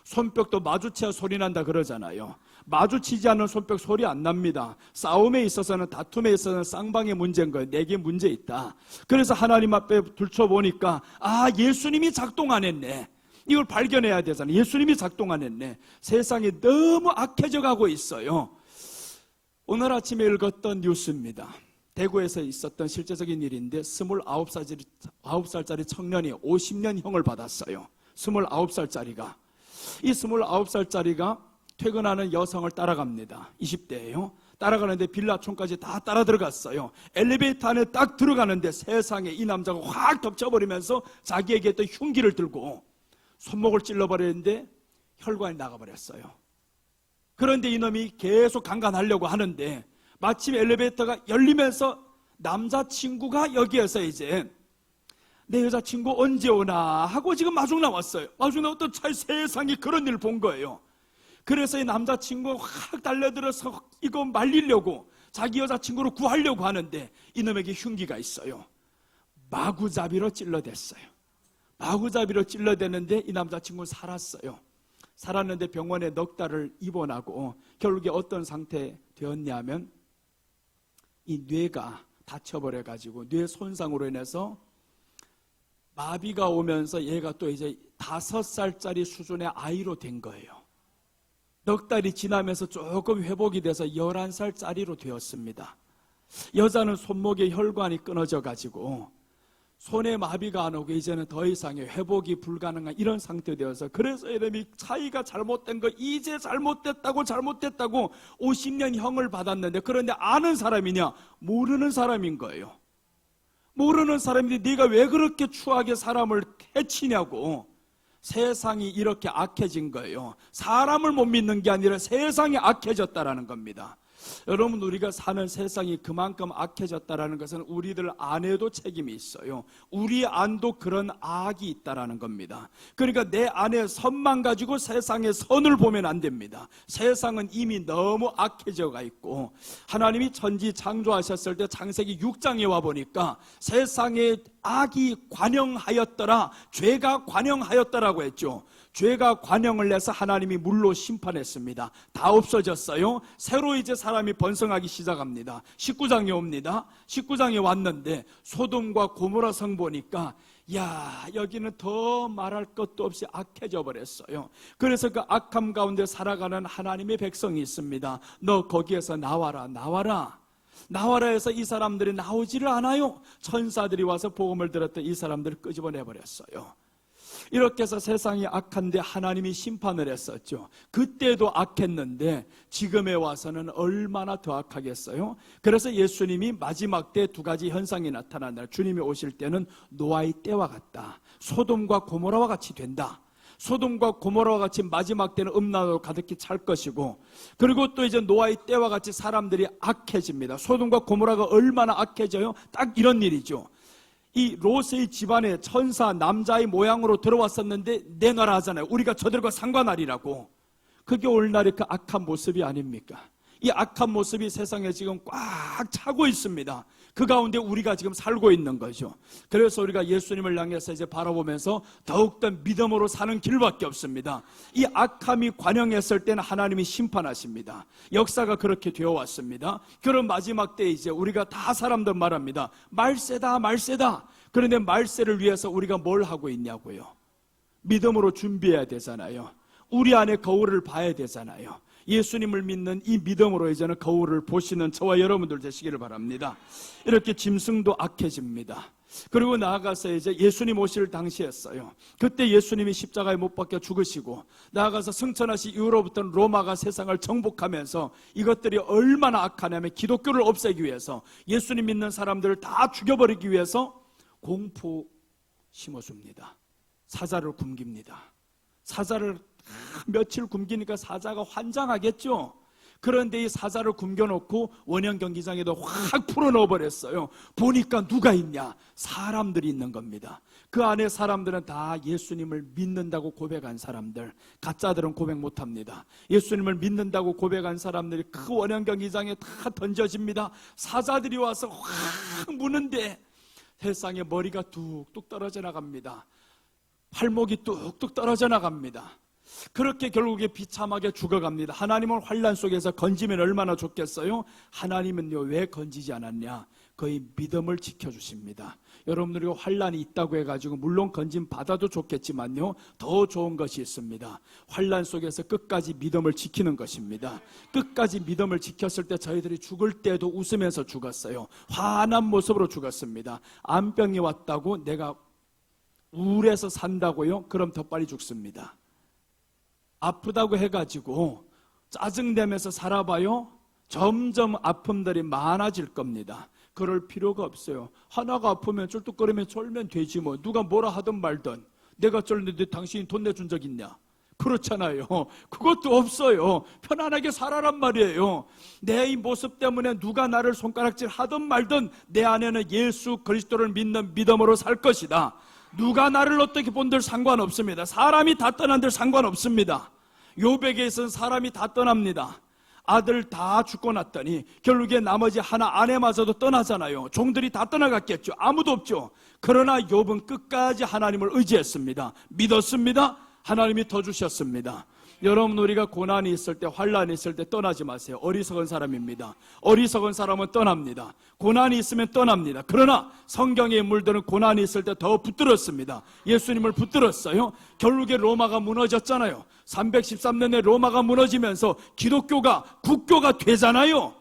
손뼉도 마주쳐야 소리 난다 그러잖아요. 마주치지 않는 손뼉 소리 안 납니다. 싸움에 있어서는, 다툼에 있어서는 쌍방의 문제인 거예요. 내게 문제 있다. 그래서 하나님 앞에 들춰보니까 예수님이 작동 안 했네. 이걸 발견해야 되잖아요. 예수님이 작동 안 했네. 세상이 너무 악해져 가고 있어요. 오늘 아침에 읽었던 뉴스입니다. 대구에서 있었던 실제적인 일인데 29살짜리 청년이 50년 형을 받았어요. 29살짜리가. 이 29살짜리가 퇴근하는 여성을 따라갑니다. 20대예요. 따라가는데 빌라촌까지 다 따라 들어갔어요. 엘리베이터 안에 딱 들어가는데 세상에 이 남자가 확 덮쳐버리면서 자기에게 또 흉기를 들고 손목을 찔러버렸는데 혈관이 나가버렸어요. 그런데 이놈이 계속 강간하려고 하는데 마침 엘리베이터가 열리면서 남자친구가 여기에서 이제 내 여자친구 언제 오나 하고 지금 마중 나왔어요. 마중 나왔던 차 세상에 그런 일을 본 거예요. 그래서 이 남자친구가 확 달려들어서 이거 말리려고 자기 여자친구를 구하려고 하는데 이놈에게 흉기가 있어요. 마구잡이로 찔러댔어요. 마구잡이로 찔러댔는데 이 남자친구는 살았어요. 살았는데 병원에 넉 달을 입원하고 결국에 어떤 상태 되었냐면 이 뇌가 다쳐버려 가지고 뇌 손상으로 인해서 마비가 오면서 얘가 또 이제 5살짜리 수준의 아이로 된 거예요. 넉 달이 지나면서 조금 회복이 돼서 11살짜리로 되었습니다. 여자는 손목에 혈관이 끊어져 가지고 손에 마비가 안 오고 이제는 더 이상의 회복이 불가능한 이런 상태 되어서, 그래서 이름이 차이가 잘못된 거, 이제 잘못됐다고 50년 형을 받았는데, 그런데 아는 사람이냐? 모르는 사람인 거예요. 모르는 사람인데 네가 왜 그렇게 추하게 사람을 해치냐고. 세상이 이렇게 악해진 거예요. 사람을 못 믿는 게 아니라 세상이 악해졌다라는 겁니다. 여러분, 우리가 사는 세상이 그만큼 악해졌다라는 것은 우리들 안에도 책임이 있어요. 우리 안도 그런 악이 있다라는 겁니다. 그러니까 내 안에 선만 가지고 세상의 선을 보면 안 됩니다. 세상은 이미 너무 악해져가 있고, 하나님이 천지 창조하셨을 때 창세기 6장에 와보니까 세상에 악이 관영하였더라, 죄가 관영하였더라고 했죠. 죄가 관영을 해서 하나님이 물로 심판했습니다. 다 없어졌어요. 새로 이제 사람이 번성하기 시작합니다. 19장에 옵니다. 19장에 왔는데 소돔과 고모라 성 보니까 야, 여기는 더 말할 것도 없이 악해져 버렸어요. 그래서 그 악함 가운데 살아가는 하나님의 백성이 있습니다. 너 거기에서 나와라, 나와라. 나와라 해서 이 사람들이 나오지를 않아요. 천사들이 와서 복음을 들었던 이 사람들을 끄집어내버렸어요. 이렇게 해서 세상이 악한데 하나님이 심판을 했었죠. 그때도 악했는데 지금에 와서는 얼마나 더 악하겠어요? 그래서 예수님이 마지막 때 2가지 현상이 나타난다. 주님이 오실 때는 노아의 때와 같다. 소돔과 고모라와 같이 된다. 소돔과 고모라와 같이 마지막 때는 음란으로 가득히 찰 것이고, 그리고 또 이제 노아의 때와 같이 사람들이 악해집니다. 소돔과 고모라가 얼마나 악해져요? 딱 이런 일이죠. 이 롯의 집안에 천사 남자의 모양으로 들어왔었는데 내놔라 하잖아요. 우리가 저들과 상관하리라고. 그게 오늘날의 그 악한 모습이 아닙니까? 이 악한 모습이 세상에 지금 꽉 차고 있습니다. 그 가운데 우리가 지금 살고 있는 거죠. 그래서 우리가 예수님을 향해서 이제 바라보면서 더욱더 믿음으로 사는 길밖에 없습니다. 이 악함이 관영했을 때는 하나님이 심판하십니다. 역사가 그렇게 되어 왔습니다. 그런 마지막 때 이제 우리가 다 사람들 말합니다. 말세다, 말세다. 그런데 말세를 위해서 우리가 뭘 하고 있냐고요? 믿음으로 준비해야 되잖아요. 우리 안에 거울을 봐야 되잖아요. 예수님을 믿는 이 믿음으로 이제는 거울을 보시는 저와 여러분들 되시기를 바랍니다. 이렇게 짐승도 악해집니다. 그리고 나아가서 이제 예수님 오실 당시였어요. 그때 예수님이 십자가에 못 박혀 죽으시고 나아가서 승천하신 이후로부터는 로마가 세상을 정복하면서 이것들이 얼마나 악하냐면 기독교를 없애기 위해서, 예수님 믿는 사람들을 다 죽여버리기 위해서 공포 심어줍니다. 사자를 굶깁니다. 사자를 며칠 굶기니까 사자가 환장하겠죠. 그런데 이 사자를 굶겨놓고 원형 경기장에도 확 풀어넣어버렸어요. 보니까 누가 있냐? 사람들이 있는 겁니다. 그 안에 사람들은 다 예수님을 믿는다고 고백한 사람들. 가짜들은 고백 못합니다. 예수님을 믿는다고 고백한 사람들이 그 원형 경기장에 다 던져집니다. 사자들이 와서 확 무는데 세상에 머리가 뚝뚝 떨어져 나갑니다. 팔목이 뚝뚝 떨어져 나갑니다. 그렇게 결국에 비참하게 죽어갑니다. 하나님은 환난 속에서 건지면 얼마나 좋겠어요? 하나님은요, 왜 건지지 않았냐? 그의 믿음을 지켜주십니다. 여러분들이 환난이 있다고 해가지고 물론 건짐 받아도 좋겠지만요, 더 좋은 것이 있습니다. 환난 속에서 끝까지 믿음을 지키는 것입니다. 끝까지 믿음을 지켰을 때 저희들이 죽을 때도 웃으면서 죽었어요. 환한 모습으로 죽었습니다. 암병이 왔다고 내가 우울해서 산다고요? 그럼 더 빨리 죽습니다. 아프다고 해가지고 짜증내면서 살아봐요? 점점 아픔들이 많아질 겁니다. 그럴 필요가 없어요. 하나가 아프면 쫄뚝거리면 쫄면 되지 뭐. 누가 뭐라 하든 말든. 내가 쫄는데 당신이 돈 내준 적 있냐? 그렇잖아요. 그것도 없어요. 편안하게 살아란 말이에요. 내 이 모습 때문에 누가 나를 손가락질 하든 말든 내 안에는 예수 그리스도를 믿는 믿음으로 살 것이다. 누가 나를 어떻게 본들 상관없습니다. 사람이 다 떠난들 상관없습니다. 욥에게서는 사람이 다 떠납니다. 아들 다 죽고 났더니 결국에 나머지 하나 아내마저도 떠나잖아요. 종들이 다 떠나갔겠죠. 아무도 없죠. 그러나 욥은 끝까지 하나님을 의지했습니다. 믿었습니다. 하나님이 더 주셨습니다. 여러분, 우리가 고난이 있을 때, 환난이 있을 때 떠나지 마세요. 어리석은 사람입니다. 어리석은 사람은 떠납니다. 고난이 있으면 떠납니다. 그러나 성경의 인물들은 고난이 있을 때 더 붙들었습니다. 예수님을 붙들었어요. 결국에 로마가 무너졌잖아요. 313년에 로마가 무너지면서 기독교가 국교가 되잖아요.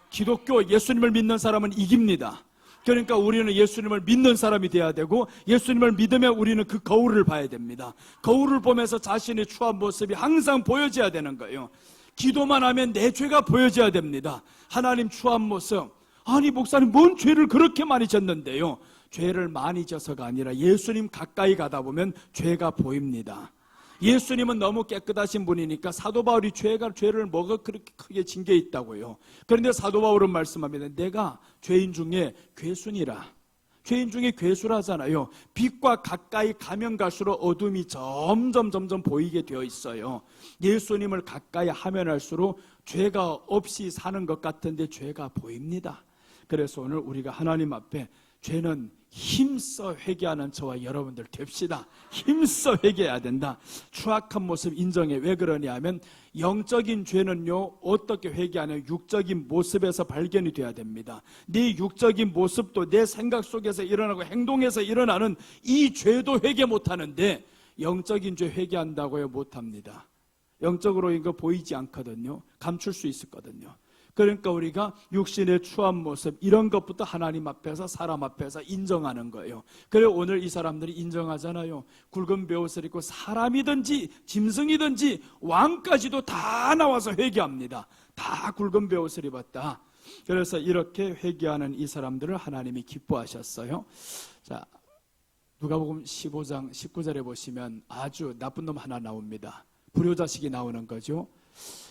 기독교, 예수님을 믿는 사람은 이깁니다. 그러니까 우리는 예수님을 믿는 사람이 돼야 되고, 예수님을 믿으면 우리는 그 거울을 봐야 됩니다. 거울을 보면서 자신의 추한 모습이 항상 보여져야 되는 거예요. 기도만 하면 내 죄가 보여져야 됩니다. 하나님 추한 모습, 아니 목사님 뭔 죄를 그렇게 많이 졌는데요. 죄를 많이 져서가 아니라 예수님 가까이 가다 보면 죄가 보입니다. 예수님은 너무 깨끗하신 분이니까 사도 바울이 죄를 뭐가 그렇게 크게 진 게 있다고요. 그런데 사도 바울은 말씀합니다. 내가 죄인 중에 괴순이라. 죄인 중에 괴수라잖아요. 빛과 가까이 가면 갈수록 어둠이 점점 보이게 되어 있어요. 예수님을 가까이 하면 할수록 죄가 없이 사는 것 같은데 죄가 보입니다. 그래서 오늘 우리가 하나님 앞에 죄는 힘써 회개하는 저와 여러분들 됩시다. 힘써 회개해야 된다. 추악한 모습 인정해. 왜 그러냐면 영적인 죄는요, 어떻게 회개하냐, 육적인 모습에서 발견이 돼야 됩니다. 네 육적인 모습도 내 생각 속에서 일어나고 행동에서 일어나는 이 죄도 회개 못하는데 영적인 죄 회개한다고요? 못합니다. 영적으로 이거 보이지 않거든요. 감출 수 있었거든요. 그러니까 우리가 육신의 추한 모습, 이런 것부터 하나님 앞에서, 사람 앞에서 인정하는 거예요. 그래서 오늘 이 사람들이 인정하잖아요. 굵은 베옷을 입고 사람이든지 짐승이든지 왕까지도 다 나와서 회개합니다. 다 굵은 베옷을 입었다. 그래서 이렇게 회개하는 이 사람들을 하나님이 기뻐하셨어요. 자, 누가복음 15장 19절에 보시면 아주 나쁜 놈 하나 나옵니다. 불효자식이 나오는 거죠.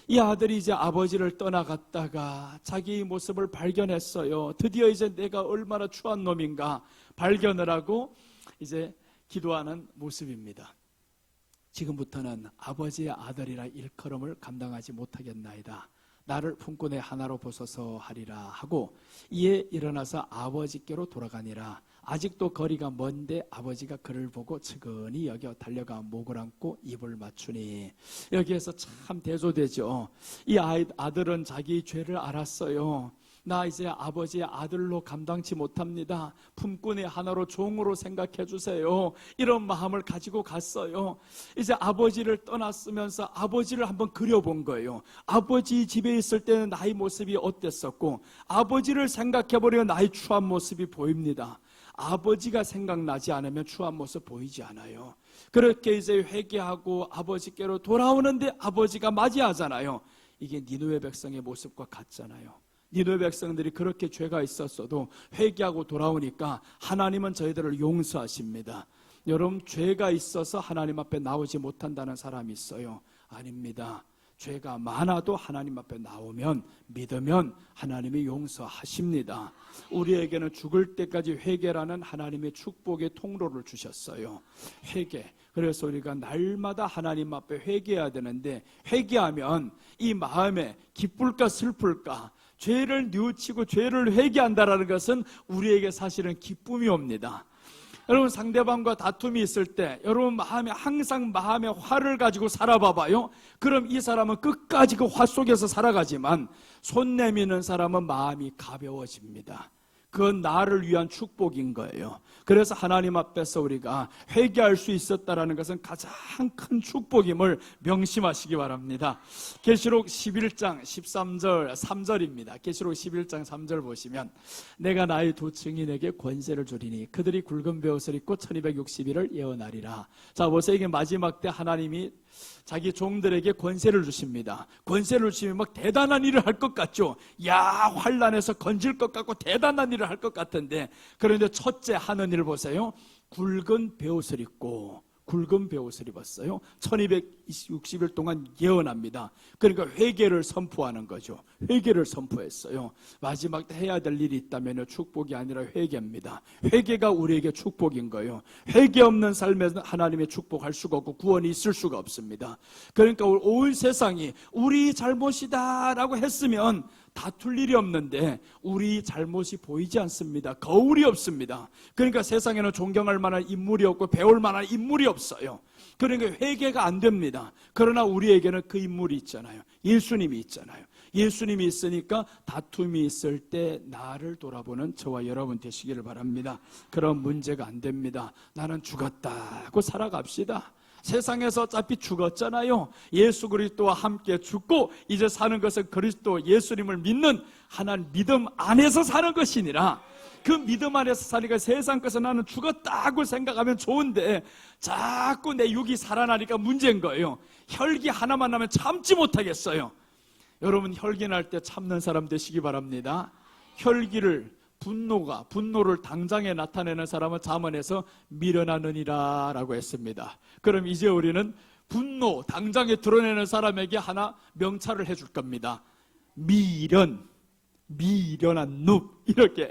이 아들이 이제 아버지를 떠나갔다가 자기 모습을 발견했어요. 드디어 이제 내가 얼마나 추한 놈인가 발견을 하고 이제 기도하는 모습입니다. 지금부터는 아버지의 아들이라 일컬음을 감당하지 못하겠나이다. 나를 품고 내 하나로 보소서 하리라 하고 이에 일어나서 아버지께로 돌아가니라. 아직도 거리가 먼데 아버지가 그를 보고 측은히 여겨 달려가 목을 안고 입을 맞추니. 여기에서 참 대조되죠. 이 아들은 자기 죄를 알았어요. 나 이제 아버지의 아들로 감당치 못합니다. 품고 내 하나로 종으로 생각해 주세요. 이런 마음을 가지고 갔어요. 이제 아버지를 떠났으면서 아버지를 한번 그려본 거예요. 아버지 집에 있을 때는 나의 모습이 어땠었고, 아버지를 생각해보려 나의 추한 모습이 보입니다. 아버지가 생각나지 않으면 추한 모습 보이지 않아요. 그렇게 이제 회개하고 아버지께로 돌아오는데 아버지가 맞이하잖아요. 이게 니느웨 백성의 모습과 같잖아요. 니느웨 백성들이 그렇게 죄가 있었어도 회개하고 돌아오니까 하나님은 저희들을 용서하십니다. 여러분, 죄가 있어서 하나님 앞에 나오지 못한다는 사람이 있어요. 아닙니다. 죄가 많아도 하나님 앞에 나오면, 믿으면 하나님이 용서하십니다. 우리에게는 죽을 때까지 회개라는 하나님의 축복의 통로를 주셨어요. 회개. 그래서 우리가 날마다 하나님 앞에 회개해야 되는데, 회개하면 이 마음에 기쁠까 슬플까, 죄를 뉘우치고 죄를 회개한다는 것은 우리에게 사실은 기쁨이 옵니다. 여러분, 상대방과 다툼이 있을 때 여러분 항상 마음에 화를 가지고 살아봐봐요. 그럼 이 사람은 끝까지 그 화 속에서 살아가지만 손 내미는 사람은 마음이 가벼워집니다. 그건 나를 위한 축복인 거예요. 그래서 하나님 앞에서 우리가 회개할 수 있었다는 것은 가장 큰 축복임을 명심하시기 바랍니다. 계시록 11장 13절 3절입니다. 계시록 11장 3절 보시면 내가 나의 두 증인에게 권세를 주리니 그들이 굵은 베옷을 입고 1260일을 예언하리라. 자, 보세요. 이게 마지막 때 하나님이 자기 종들에게 권세를 주십니다. 권세를 주시면 막 대단한 일을 할 것 같죠. 야, 환난에서 건질 것 같고 대단한 일을 할 것 같은데, 그런데 첫째 하는 일을 보세요. 굵은 베옷을 입고, 굵은 베옷을 입었어요. 1260일 동안 예언합니다. 그러니까 회개를 선포하는 거죠. 회개를 선포했어요. 마지막 때 해야 될 일이 있다면 축복이 아니라 회개입니다. 회개가 우리에게 축복인 거예요. 회개 없는 삶에서 하나님의 축복할 수가 없고 구원이 있을 수가 없습니다. 그러니까 온 세상이 우리 잘못이다 라고 했으면 다툴 일이 없는데 우리 잘못이 보이지 않습니다. 거울이 없습니다. 그러니까 세상에는 존경할 만한 인물이 없고 배울 만한 인물이 없어요. 그러니까 회개가 안 됩니다. 그러나 우리에게는 그 인물이 있잖아요. 예수님이 있잖아요. 예수님이 있으니까 다툼이 있을 때 나를 돌아보는 저와 여러분 되시기를 바랍니다. 그런 문제가 안 됩니다. 나는 죽었다고 살아갑시다. 세상에서 어차피 죽었잖아요. 예수 그리스도와 함께 죽고 이제 사는 것은 그리스도 예수님을 믿는 하나님 믿음 안에서 사는 것이니라. 그 믿음 안에서 사니까 세상 것은 나는 죽었다고 생각하면 좋은데 자꾸 내 육이 살아나니까 문제인 거예요. 혈기 하나만 나면 참지 못하겠어요. 여러분 혈기 날 때 참는 사람 되시기 바랍니다. 혈기를 분노를 당장에 나타내는 사람은 잠언에서 미련하느니라 라고 했습니다. 그럼 이제 우리는 분노 당장에 드러내는 사람에게 하나 명찰을 해줄 겁니다. 미련한 눕 이렇게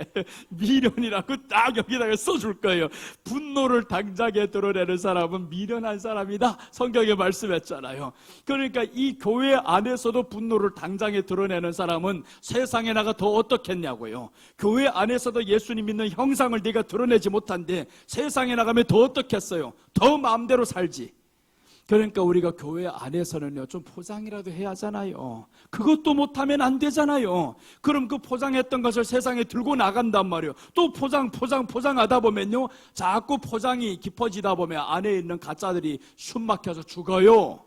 미련이라고 딱 여기다가 써줄 거예요. 분노를 당장에 드러내는 사람은 미련한 사람이다 성경에 말씀했잖아요. 그러니까 이 교회 안에서도 분노를 당장에 드러내는 사람은 세상에 나가 더 어떻겠냐고요. 교회 안에서도 예수님 믿는 형상을 네가 드러내지 못한데 세상에 나가면 더 어떻겠어요. 더 마음대로 살지. 그러니까 우리가 교회 안에서는요 좀 포장이라도 해야 하잖아요. 그것도 못하면 안 되잖아요. 그럼 그 포장했던 것을 세상에 들고 나간단 말이에요. 또 포장하다 보면요 자꾸 포장이 깊어지다 보면 안에 있는 가짜들이 숨 막혀서 죽어요.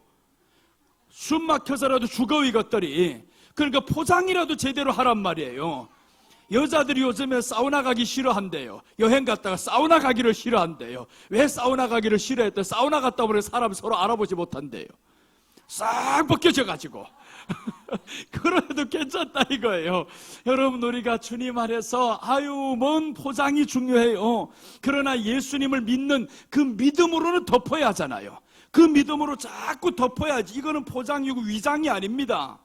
숨 막혀서라도 죽어 이것들이. 그러니까 포장이라도 제대로 하란 말이에요. 여자들이 요즘에 사우나 가기 싫어한대요. 여행 갔다가 사우나 가기를 싫어한대요. 왜 사우나 가기를 싫어했대? 사우나 갔다 보면 사람 서로 알아보지 못한대요. 싹 벗겨져가지고 그래도 괜찮다 이거예요. 여러분 우리가 주님 안에서 뭔 포장이 중요해요. 그러나 예수님을 믿는 그 믿음으로는 덮어야 하잖아요. 그 믿음으로 자꾸 덮어야지. 이거는 포장이고 위장이 아닙니다.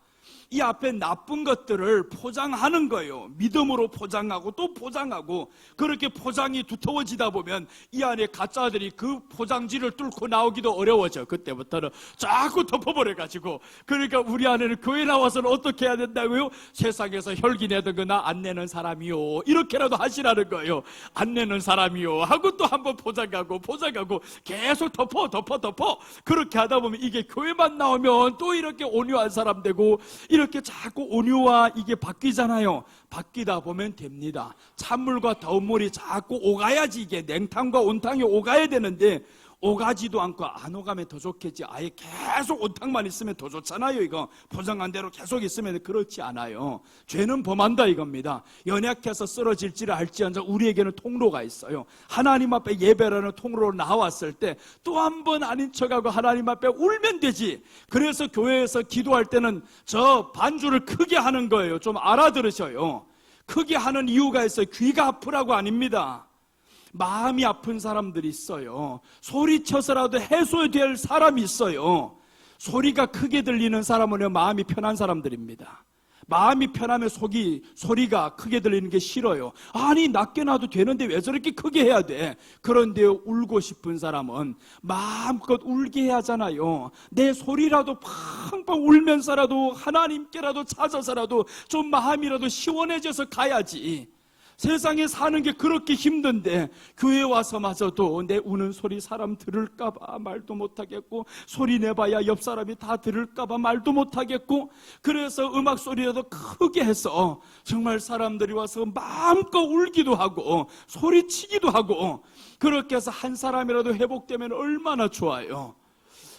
이 앞에 나쁜 것들을 포장하는 거예요. 믿음으로 포장하고 또 포장하고. 그렇게 포장이 두터워지다 보면 이 안에 가짜들이 그 포장지를 뚫고 나오기도 어려워져. 그때부터는 자꾸 덮어버려가지고. 그러니까 우리 안에는 교회 나와서는 어떻게 해야 된다고요? 세상에서 혈기 내던 거 나 안 내는 사람이요 이렇게라도 하시라는 거예요. 안 내는 사람이요 하고 또 한번 포장하고 계속 덮어. 그렇게 하다 보면 이게 교회만 나오면 또 이렇게 온유한 사람 되고 이렇게 자꾸 온유와 이게 바뀌잖아요. 바뀌다 보면 됩니다. 찬물과 더운 물이 자꾸 오가야지 이게 냉탕과 온탕이 오가야 되는데 오가지도 않고 안 오가면 더 좋겠지. 아예 계속 온탕만 있으면 더 좋잖아요. 이거 포장한 대로 계속 있으면 그렇지 않아요. 죄는 범한다 이겁니다. 연약해서 쓰러질지를 알지언정 우리에게는 통로가 있어요. 하나님 앞에 예배라는 통로로 나왔을 때 또 한 번 아닌 척하고 하나님 앞에 울면 되지. 그래서 교회에서 기도할 때는 저 반주를 크게 하는 거예요. 좀 알아들으셔요. 크게 하는 이유가 있어요. 귀가 아프라고 아닙니다. 마음이 아픈 사람들이 있어요. 소리쳐서라도 해소될 사람이 있어요. 소리가 크게 들리는 사람은 마음이 편한 사람들입니다. 마음이 편하면 소리가 크게 들리는 게 싫어요. 아니 낮게 놔도 되는데 왜 저렇게 크게 해야 돼? 그런데 울고 싶은 사람은 마음껏 울게 해야 하잖아요. 내 소리라도 팡팡 울면서라도 하나님께라도 찾아서라도 좀 마음이라도 시원해져서 가야지. 세상에 사는 게 그렇게 힘든데 교회 와서마저도 내 우는 소리 사람 들을까봐 말도 못하겠고 소리 내봐야 옆 사람이 다 들을까봐 말도 못하겠고 그래서 음악 소리라도 크게 해서 정말 사람들이 와서 마음껏 울기도 하고 소리치기도 하고 그렇게 해서 한 사람이라도 회복되면 얼마나 좋아요.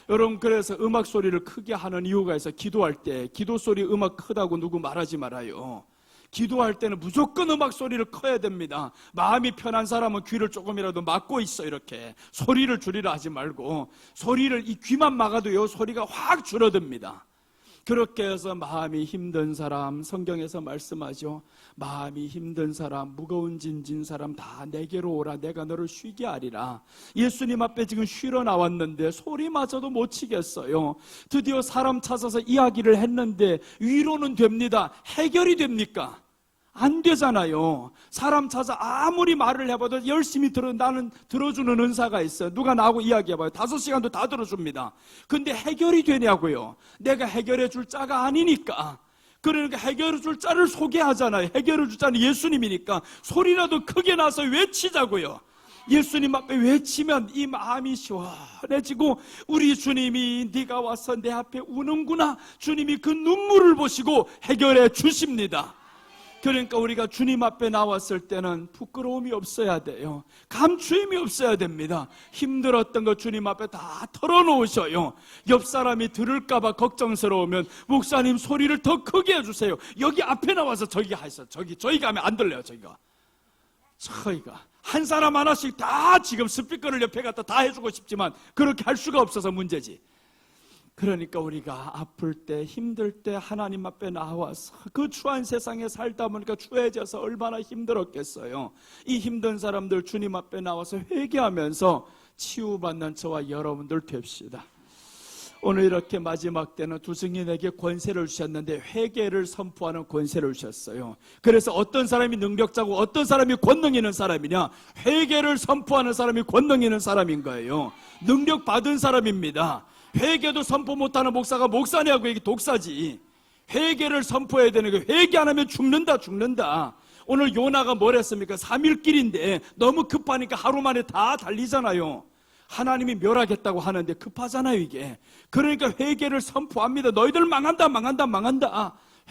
여러분 그래서 음악 소리를 크게 하는 이유가 있어요. 기도할 때 기도 소리 음악 크다고 누구 말하지 말아요. 기도할 때는 무조건 음악 소리를 커야 됩니다. 마음이 편한 사람은 귀를 조금이라도 막고 있어. 이렇게 소리를 줄이라 하지 말고 소리를 이 귀만 막아도요 소리가 확 줄어듭니다. 그렇게 해서 마음이 힘든 사람 성경에서 말씀하죠. 마음이 힘든 사람 무거운 짐진 사람 다 내게로 오라 내가 너를 쉬게 하리라. 예수님 앞에 지금 쉬러 나왔는데 소리마저도 못 치겠어요. 드디어 사람 찾아서 이야기를 했는데 위로는 됩니다. 해결이 됩니까? 안 되잖아요. 사람 찾아 아무리 말을 해봐도 열심히 나는 들어주는 은사가 있어요. 누가 나하고 이야기해봐요. 5시간도 다 들어줍니다. 근데 해결이 되냐고요. 내가 해결해 줄 자가 아니니까. 그러니까 해결해 줄 자를 소개하잖아요. 해결해 줄 자는 예수님이니까 소리라도 크게 나서 외치자고요. 예수님 앞에 외치면 이 마음이 시원해지고, 우리 주님이 네가 와서 내 앞에 우는구나, 주님이 그 눈물을 보시고 해결해 주십니다. 그러니까 우리가 주님 앞에 나왔을 때는 부끄러움이 없어야 돼요. 감추임이 없어야 됩니다. 힘들었던 거 주님 앞에 다 털어놓으셔요. 옆 사람이 들을까봐 걱정스러우면 목사님 소리를 더 크게 해주세요. 여기 앞에 나와서 저기 하셔. 저희가 하면 안 들려요. 저희가 한 사람 하나씩 다 지금 스피커를 옆에 갖다 다 해주고 싶지만 그렇게 할 수가 없어서 문제지. 그러니까 우리가 아플 때, 힘들 때 하나님 앞에 나와서 그 추한 세상에 살다 보니까 추해져서 얼마나 힘들었겠어요. 이 힘든 사람들 주님 앞에 나와서 회개하면서 치유받는 저와 여러분들 됩시다. 오늘 이렇게 마지막 때는 두 증인에게 권세를 주셨는데 회개를 선포하는 권세를 주셨어요. 그래서 어떤 사람이 능력자고 어떤 사람이 권능 있는 사람이냐? 회개를 선포하는 사람이 권능 있는 사람인 거예요. 능력 받은 사람입니다. 회개도 선포 못하는 목사가 목사냐고, 이게 독사지. 회개를 선포해야 되는 거예요. 회개 안 하면 죽는다. 오늘 요나가 뭘 했습니까? 3일길인데 너무 급하니까 하루 만에 다 달리잖아요. 하나님이 멸하겠다고 하는데 급하잖아요, 이게. 그러니까 회개를 선포합니다. 너희들 망한다.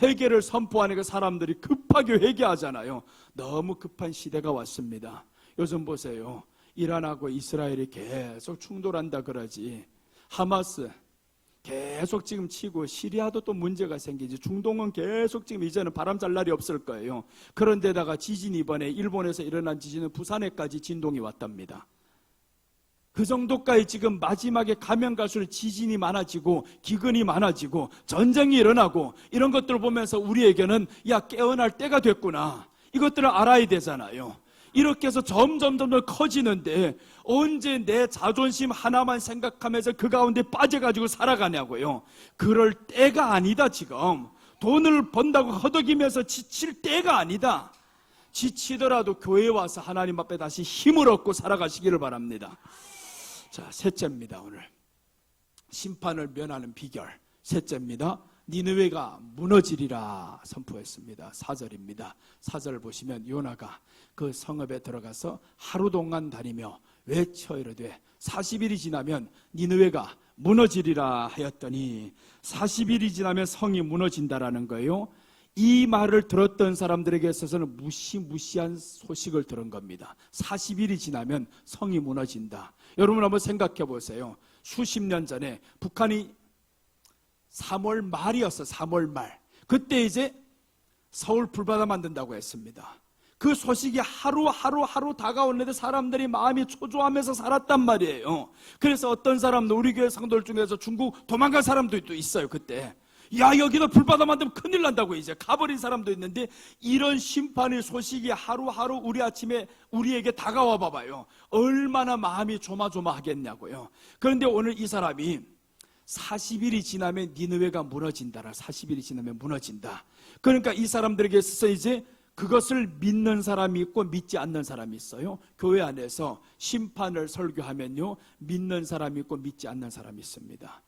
회개를 선포하니까 사람들이 급하게 회개하잖아요. 너무 급한 시대가 왔습니다. 요즘 보세요. 이란하고 이스라엘이 계속 충돌한다 그러지. 하마스 계속 지금 치고, 시리아도 또 문제가 생기지. 중동은 계속 지금 이제는 바람 잘 날이 없을 거예요. 그런데다가 지진, 이번에 일본에서 일어난 지진은 부산에까지 진동이 왔답니다. 그 정도까지 지금 마지막에 가면 갈수록 지진이 많아지고 기근이 많아지고 전쟁이 일어나고, 이런 것들을 보면서 우리에게는 야, 깨어날 때가 됐구나, 이것들을 알아야 되잖아요. 이렇게 해서 점점 더 커지는데 언제 내 자존심 하나만 생각하면서 그 가운데 빠져가지고 살아가냐고요. 그럴 때가 아니다. 지금 돈을 번다고 허덕이면서 지칠 때가 아니다. 지치더라도 교회에 와서 하나님 앞에 다시 힘을 얻고 살아가시기를 바랍니다. 자, 셋째입니다. 오늘 심판을 면하는 비결 셋째입니다. 니느웨가 무너지리라 선포했습니다. 4절입니다. 4절 보시면 요나가 그 성읍에 들어가서 하루 동안 다니며 외쳐 이르되 40일이 지나면 니느웨가 무너지리라 하였더니 40일이 지나면 성이 무너진다라는 거예요. 이 말을 들었던 사람들에게 있어서는 무시무시한 소식을 들은 겁니다. 40일이 지나면 성이 무너진다. 여러분 한번 생각해 보세요. 수십 년 전에 북한이 3월 말이었어. 3월 말. 그때 이제 서울 불바다 만든다고 했습니다. 그 소식이 하루 다가오는데 사람들이 마음이 초조하면서 살았단 말이에요. 그래서 어떤 사람도, 우리 교회 성도들 중에서 중국 도망간 사람도 있어요. 그때 야, 여기도 불바다 만들면 큰일 난다고 이제 가버린 사람도 있는데, 이런 심판의 소식이 하루하루 우리 아침에 우리에게 다가와 봐봐요. 얼마나 마음이 조마조마하겠냐고요. 그런데 오늘 이 사람이 40일이 지나면 니느웨가 무너진다라. 40일이 지나면 무너진다. 그러니까 이 사람들에게 있어서 이제 그것을 믿는 사람이 있고 믿지 않는 사람이 있어요. 교회 안에서 심판을 설교하면요, 믿는 사람이 있고 믿지 않는 사람이 있습니다.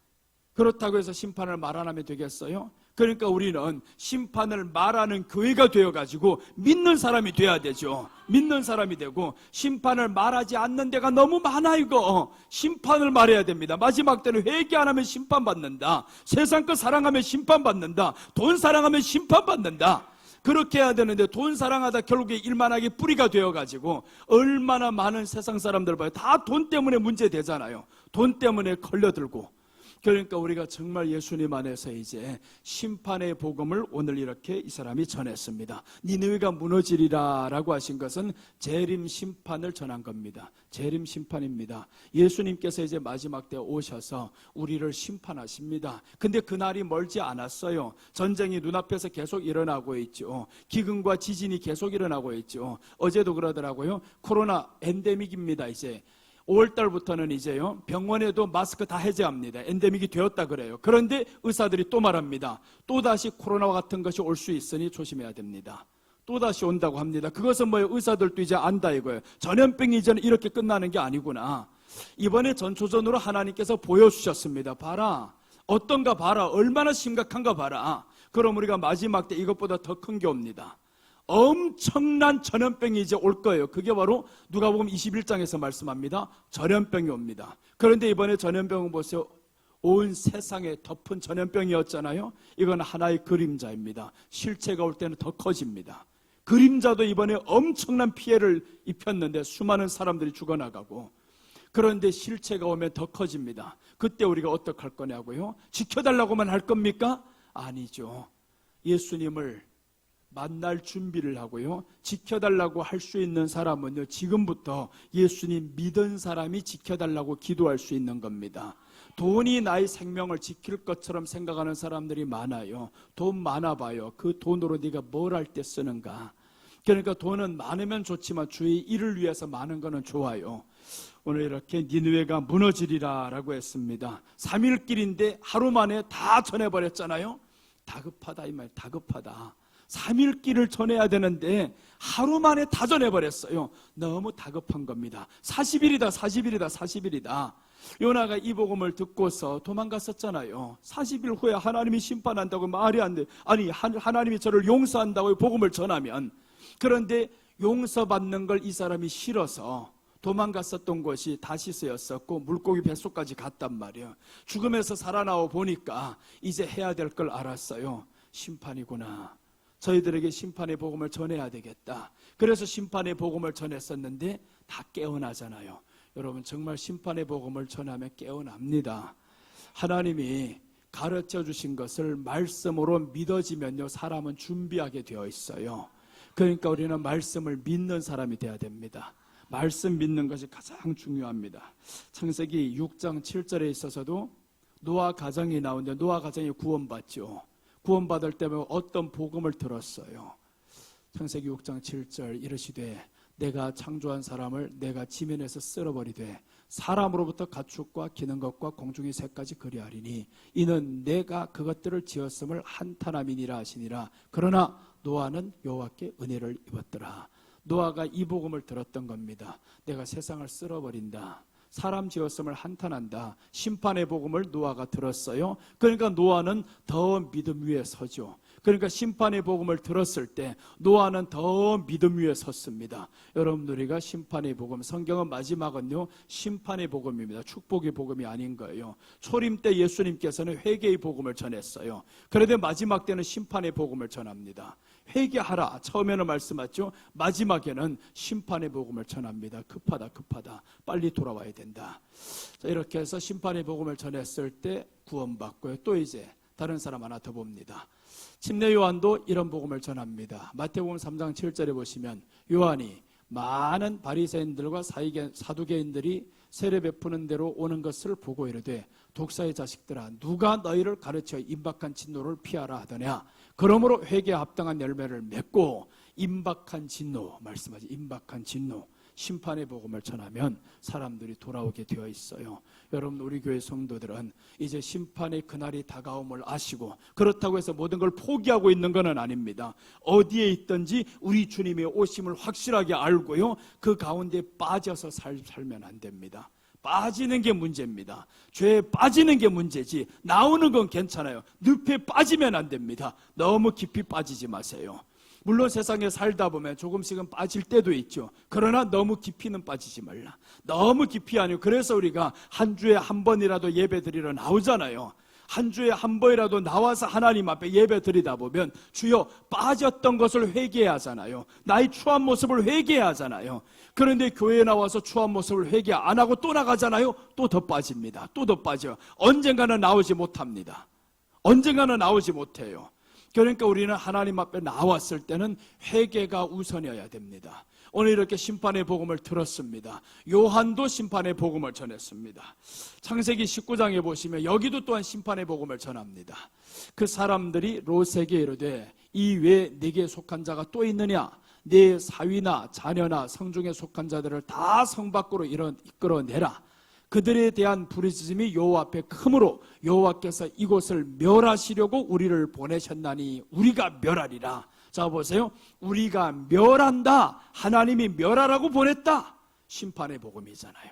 그렇다고 해서 심판을 말 안 하면 되겠어요? 그러니까 우리는 심판을 말하는 교회가 되어가지고 믿는 사람이 돼야 되죠. 믿는 사람이 되고, 심판을 말하지 않는 데가 너무 많아. 이거 심판을 말해야 됩니다. 마지막 때는 회개 안 하면 심판받는다. 세상 것 사랑하면 심판받는다. 돈 사랑하면 심판받는다. 그렇게 해야 되는데 돈 사랑하다 결국에 일만하게 뿌리가 되어가지고 얼마나 많은 세상 사람들 봐요. 다 돈 때문에 문제 되잖아요. 돈 때문에 걸려들고. 그러니까 우리가 정말 예수님 안에서 이제 심판의 복음을 오늘 이렇게 이 사람이 전했습니다. 니느웨가 무너지리라 라고 하신 것은 재림 심판을 전한 겁니다. 재림 심판입니다. 예수님께서 이제 마지막 때 오셔서 우리를 심판하십니다. 근데 그날이 멀지 않았어요. 전쟁이 눈앞에서 계속 일어나고 있죠. 기근과 지진이 계속 일어나고 있죠. 어제도 그러더라고요. 코로나 엔데믹입니다. 이제 5월달부터는 이제요, 병원에도 마스크 다 해제합니다. 엔데믹이 되었다 그래요. 그런데 의사들이 또 말합니다. 또다시 코로나와 같은 것이 올 수 있으니 조심해야 됩니다. 또다시 온다고 합니다. 그것은 뭐예요? 의사들도 이제 안다 이거예요. 전염병이 이제는 이렇게 끝나는 게 아니구나. 이번에 전초전으로 하나님께서 보여주셨습니다. 봐라. 어떤가 봐라. 얼마나 심각한가 봐라. 그럼 우리가 마지막 때 이것보다 더 큰 게 옵니다. 엄청난 전염병이 이제 올 거예요. 그게 바로 누가복음 21장에서 말씀합니다. 전염병이 옵니다. 그런데 이번에 전염병은 보세요. 온 세상에 덮은 전염병이었잖아요. 이건 하나의 그림자입니다. 실체가 올 때는 더 커집니다. 그림자도 이번에 엄청난 피해를 입혔는데 수많은 사람들이 죽어나가고, 그런데 실체가 오면 더 커집니다. 그때 우리가 어떡할 거냐고요? 지켜달라고만 할 겁니까? 아니죠. 예수님을 만날 준비를 하고요, 지켜달라고 할 수 있는 사람은요, 지금부터 예수님 믿은 사람이 지켜달라고 기도할 수 있는 겁니다. 돈이 나의 생명을 지킬 것처럼 생각하는 사람들이 많아요. 돈 많아봐요. 그 돈으로 네가 뭘 할 때 쓰는가. 그러니까 돈은 많으면 좋지만 주의 일을 위해서 많은 거는 좋아요. 오늘 이렇게 니느웨가 무너지리라 라고 했습니다. 3일 길인데 하루 만에 다 전해버렸잖아요. 다급하다 이 말, 다급하다. 3일 길을 전해야 되는데 하루 만에 다 전해버렸어요. 너무 다급한 겁니다. 40일이다 40일이다 40일이다. 요나가 이 복음을 듣고서 도망갔었잖아요. 40일 후에 하나님이 심판한다고 말이 안 돼. 아니 하나님이 저를 용서한다고 복음을 전하면, 그런데 용서받는 걸 이 사람이 싫어서 도망갔었던 곳이 다시스였었고 물고기 뱃속까지 갔단 말이에요. 죽음에서 살아나와 보니까 이제 해야 될 걸 알았어요. 심판이구나. 저희들에게 심판의 복음을 전해야 되겠다. 그래서 심판의 복음을 전했었는데 다 깨어나잖아요. 여러분 정말 심판의 복음을 전하면 깨어납니다. 하나님이 가르쳐 주신 것을 말씀으로 믿어지면요, 사람은 준비하게 되어 있어요. 그러니까 우리는 말씀을 믿는 사람이 되어야 됩니다. 말씀 믿는 것이 가장 중요합니다. 창세기 6장 7절에 있어서도 노아 가정이 나오는데 노아 가정이 구원받죠. 구원받을 때면 어떤 복음을 들었어요. 창세기 6장 7절 이르시되 내가 창조한 사람을 내가 지면에서 쓸어버리되 사람으로부터 가축과 기는 것과 공중의 새까지 그리하리니 이는 내가 그것들을 지었음을 한탄함이니라 하시니라. 그러나 노아는 여호와께 은혜를 입었더라. 노아가 이 복음을 들었던 겁니다. 내가 세상을 쓸어버린다. 사람 지었음을 한탄한다. 심판의 복음을 노아가 들었어요. 그러니까 노아는 더 믿음 위에 서죠. 그러니까 심판의 복음을 들었을 때 노아는 더 믿음 위에 섰습니다. 여러분, 우리가 심판의 복음, 성경은 마지막은요 심판의 복음입니다. 축복의 복음이 아닌 거예요. 초림 때 예수님께서는 회개의 복음을 전했어요. 그런데 마지막 때는 심판의 복음을 전합니다. 회개하라 처음에는 말씀하죠. 마지막에는 심판의 복음을 전합니다. 급하다 급하다, 빨리 돌아와야 된다. 자, 이렇게 해서 심판의 복음을 전했을 때 구원받고요. 또 이제 다른 사람 하나 더 봅니다. 침례 요한도 이런 복음을 전합니다. 마태복음 3장 7절에 보시면 요한이 많은 바리새인들과 사두개인들이 세례 베푸는 대로 오는 것을 보고 이르되 독사의 자식들아, 누가 너희를 가르쳐 임박한 진노를 피하라 하더냐. 그러므로 회개에 합당한 열매를 맺고, 임박한 진노 말씀하지, 임박한 진노, 심판의 복음을 전하면 사람들이 돌아오게 되어 있어요. 여러분, 우리 교회 성도들은 이제 심판의 그날이 다가옴을 아시고, 그렇다고 해서 모든 걸 포기하고 있는 것은 아닙니다. 어디에 있든지 우리 주님의 오심을 확실하게 알고요, 그 가운데 빠져서 살면 안 됩니다. 빠지는 게 문제입니다. 죄에 빠지는 게 문제지 나오는 건 괜찮아요. 늪에 빠지면 안 됩니다. 너무 깊이 빠지지 마세요. 물론 세상에 살다 보면 조금씩은 빠질 때도 있죠. 그러나 너무 깊이는 빠지지 말라. 너무 깊이 아니고, 그래서 우리가 한 주에 한 번이라도 예배 드리러 나오잖아요. 한 주에 한 번이라도 나와서 하나님 앞에 예배 드리다 보면 주여 빠졌던 것을 회개해야 하잖아요. 나의 추한 모습을 회개해야 하잖아요. 그런데 교회에 나와서 추한 모습을 회개 안 하고 또 나가잖아요. 또 더 빠집니다. 또 더 빠져요. 언젠가는 나오지 못합니다. 언젠가는 나오지 못해요. 그러니까 우리는 하나님 앞에 나왔을 때는 회개가 우선이어야 됩니다. 오늘 이렇게 심판의 복음을 들었습니다. 요한도 심판의 복음을 전했습니다. 창세기 19장에 보시면 여기도 또한 심판의 복음을 전합니다. 그 사람들이 롯에게 이르되 이 외에 네게 속한 자가 또 있느냐? 네 사위나 자녀나 성중에 속한 자들을 다 성 밖으로 이끌어내라. 그들에 대한 부르짖음이 여호와 앞에 크므로 여호와께서 이곳을 멸하시려고 우리를 보내셨나니 우리가 멸하리라. 자, 보세요. 우리가 멸한다. 하나님이 멸하라고 보냈다. 심판의 복음이잖아요.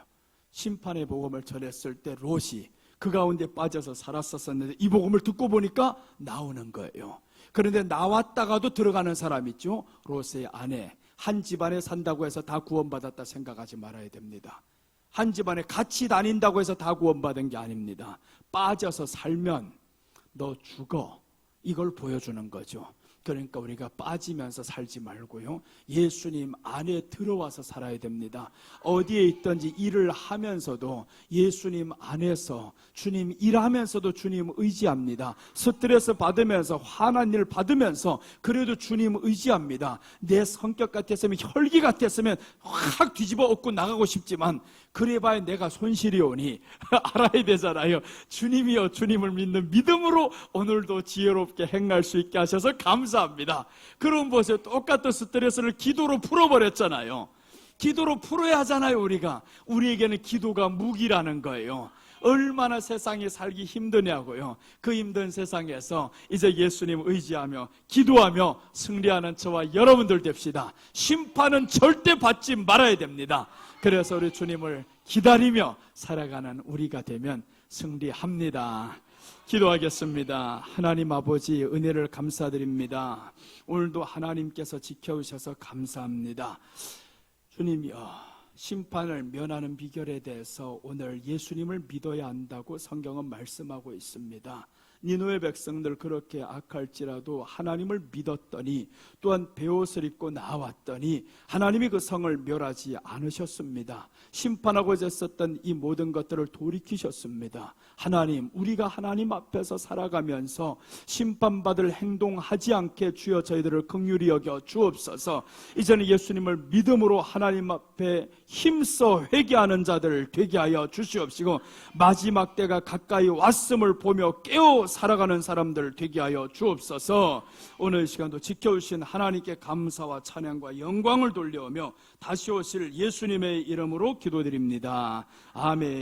심판의 복음을 전했을 때 롯이 그 가운데 빠져서 살았었는데 이 복음을 듣고 보니까 나오는 거예요. 그런데 나왔다가도 들어가는 사람 있죠. 롯의 아내. 한 집안에 산다고 해서 다 구원받았다 생각하지 말아야 됩니다. 한 집안에 같이 다닌다고 해서 다 구원받은 게 아닙니다. 빠져서 살면 너 죽어. 이걸 보여주는 거죠. 그러니까 우리가 빠지면서 살지 말고요, 예수님 안에 들어와서 살아야 됩니다. 어디에 있든지 일을 하면서도 예수님 안에서, 주님 일하면서도 주님 의지합니다. 스트레스 받으면서, 화난 일 받으면서 그래도 주님 의지합니다. 내 성격 같았으면, 혈기 같았으면 확 뒤집어 엎고 나가고 싶지만 그래봐야 내가 손실이 오니 알아야 되잖아요. 주님이여, 주님을 믿는 믿음으로 오늘도 지혜롭게 행할 수 있게 하셔서 감사합니다. 그럼 보세요, 똑같은 스트레스를 기도로 풀어버렸잖아요. 기도로 풀어야 하잖아요. 우리에게는 기도가 무기라는 거예요. 얼마나 세상에 살기 힘드냐고요. 그 힘든 세상에서 이제 예수님 의지하며 기도하며 승리하는 저와 여러분들 됩시다. 심판은 절대 받지 말아야 됩니다. 그래서 우리 주님을 기다리며 살아가는 우리가 되면 승리합니다. 기도하겠습니다. 하나님 아버지, 은혜를 감사드립니다. 오늘도 하나님께서 지켜주셔서 감사합니다. 주님이여, 심판을 면하는 비결에 대해서 오늘 예수님을 믿어야 한다고 성경은 말씀하고 있습니다. 니느웨 백성들 그렇게 악할지라도 하나님을 믿었더니, 또한 베옷을 입고 나왔더니 하나님이 그 성을 멸하지 않으셨습니다. 심판하고자 했었던 이 모든 것들을 돌이키셨습니다. 하나님, 우리가 하나님 앞에서 살아가면서 심판받을 행동하지 않게 주여 저희들을 긍휼히 여겨 주옵소서. 이제는 예수님을 믿음으로 하나님 앞에 힘써 회개하는 자들 되게 하여 주시옵시고, 마지막 때가 가까이 왔음을 보며 깨어 살아가는 사람들 되게 하여 주옵소서. 오늘 시간도 지켜주신 하나님께 감사와 찬양과 영광을 돌려오며 다시 오실 예수님의 이름으로 기도드립니다. 아멘.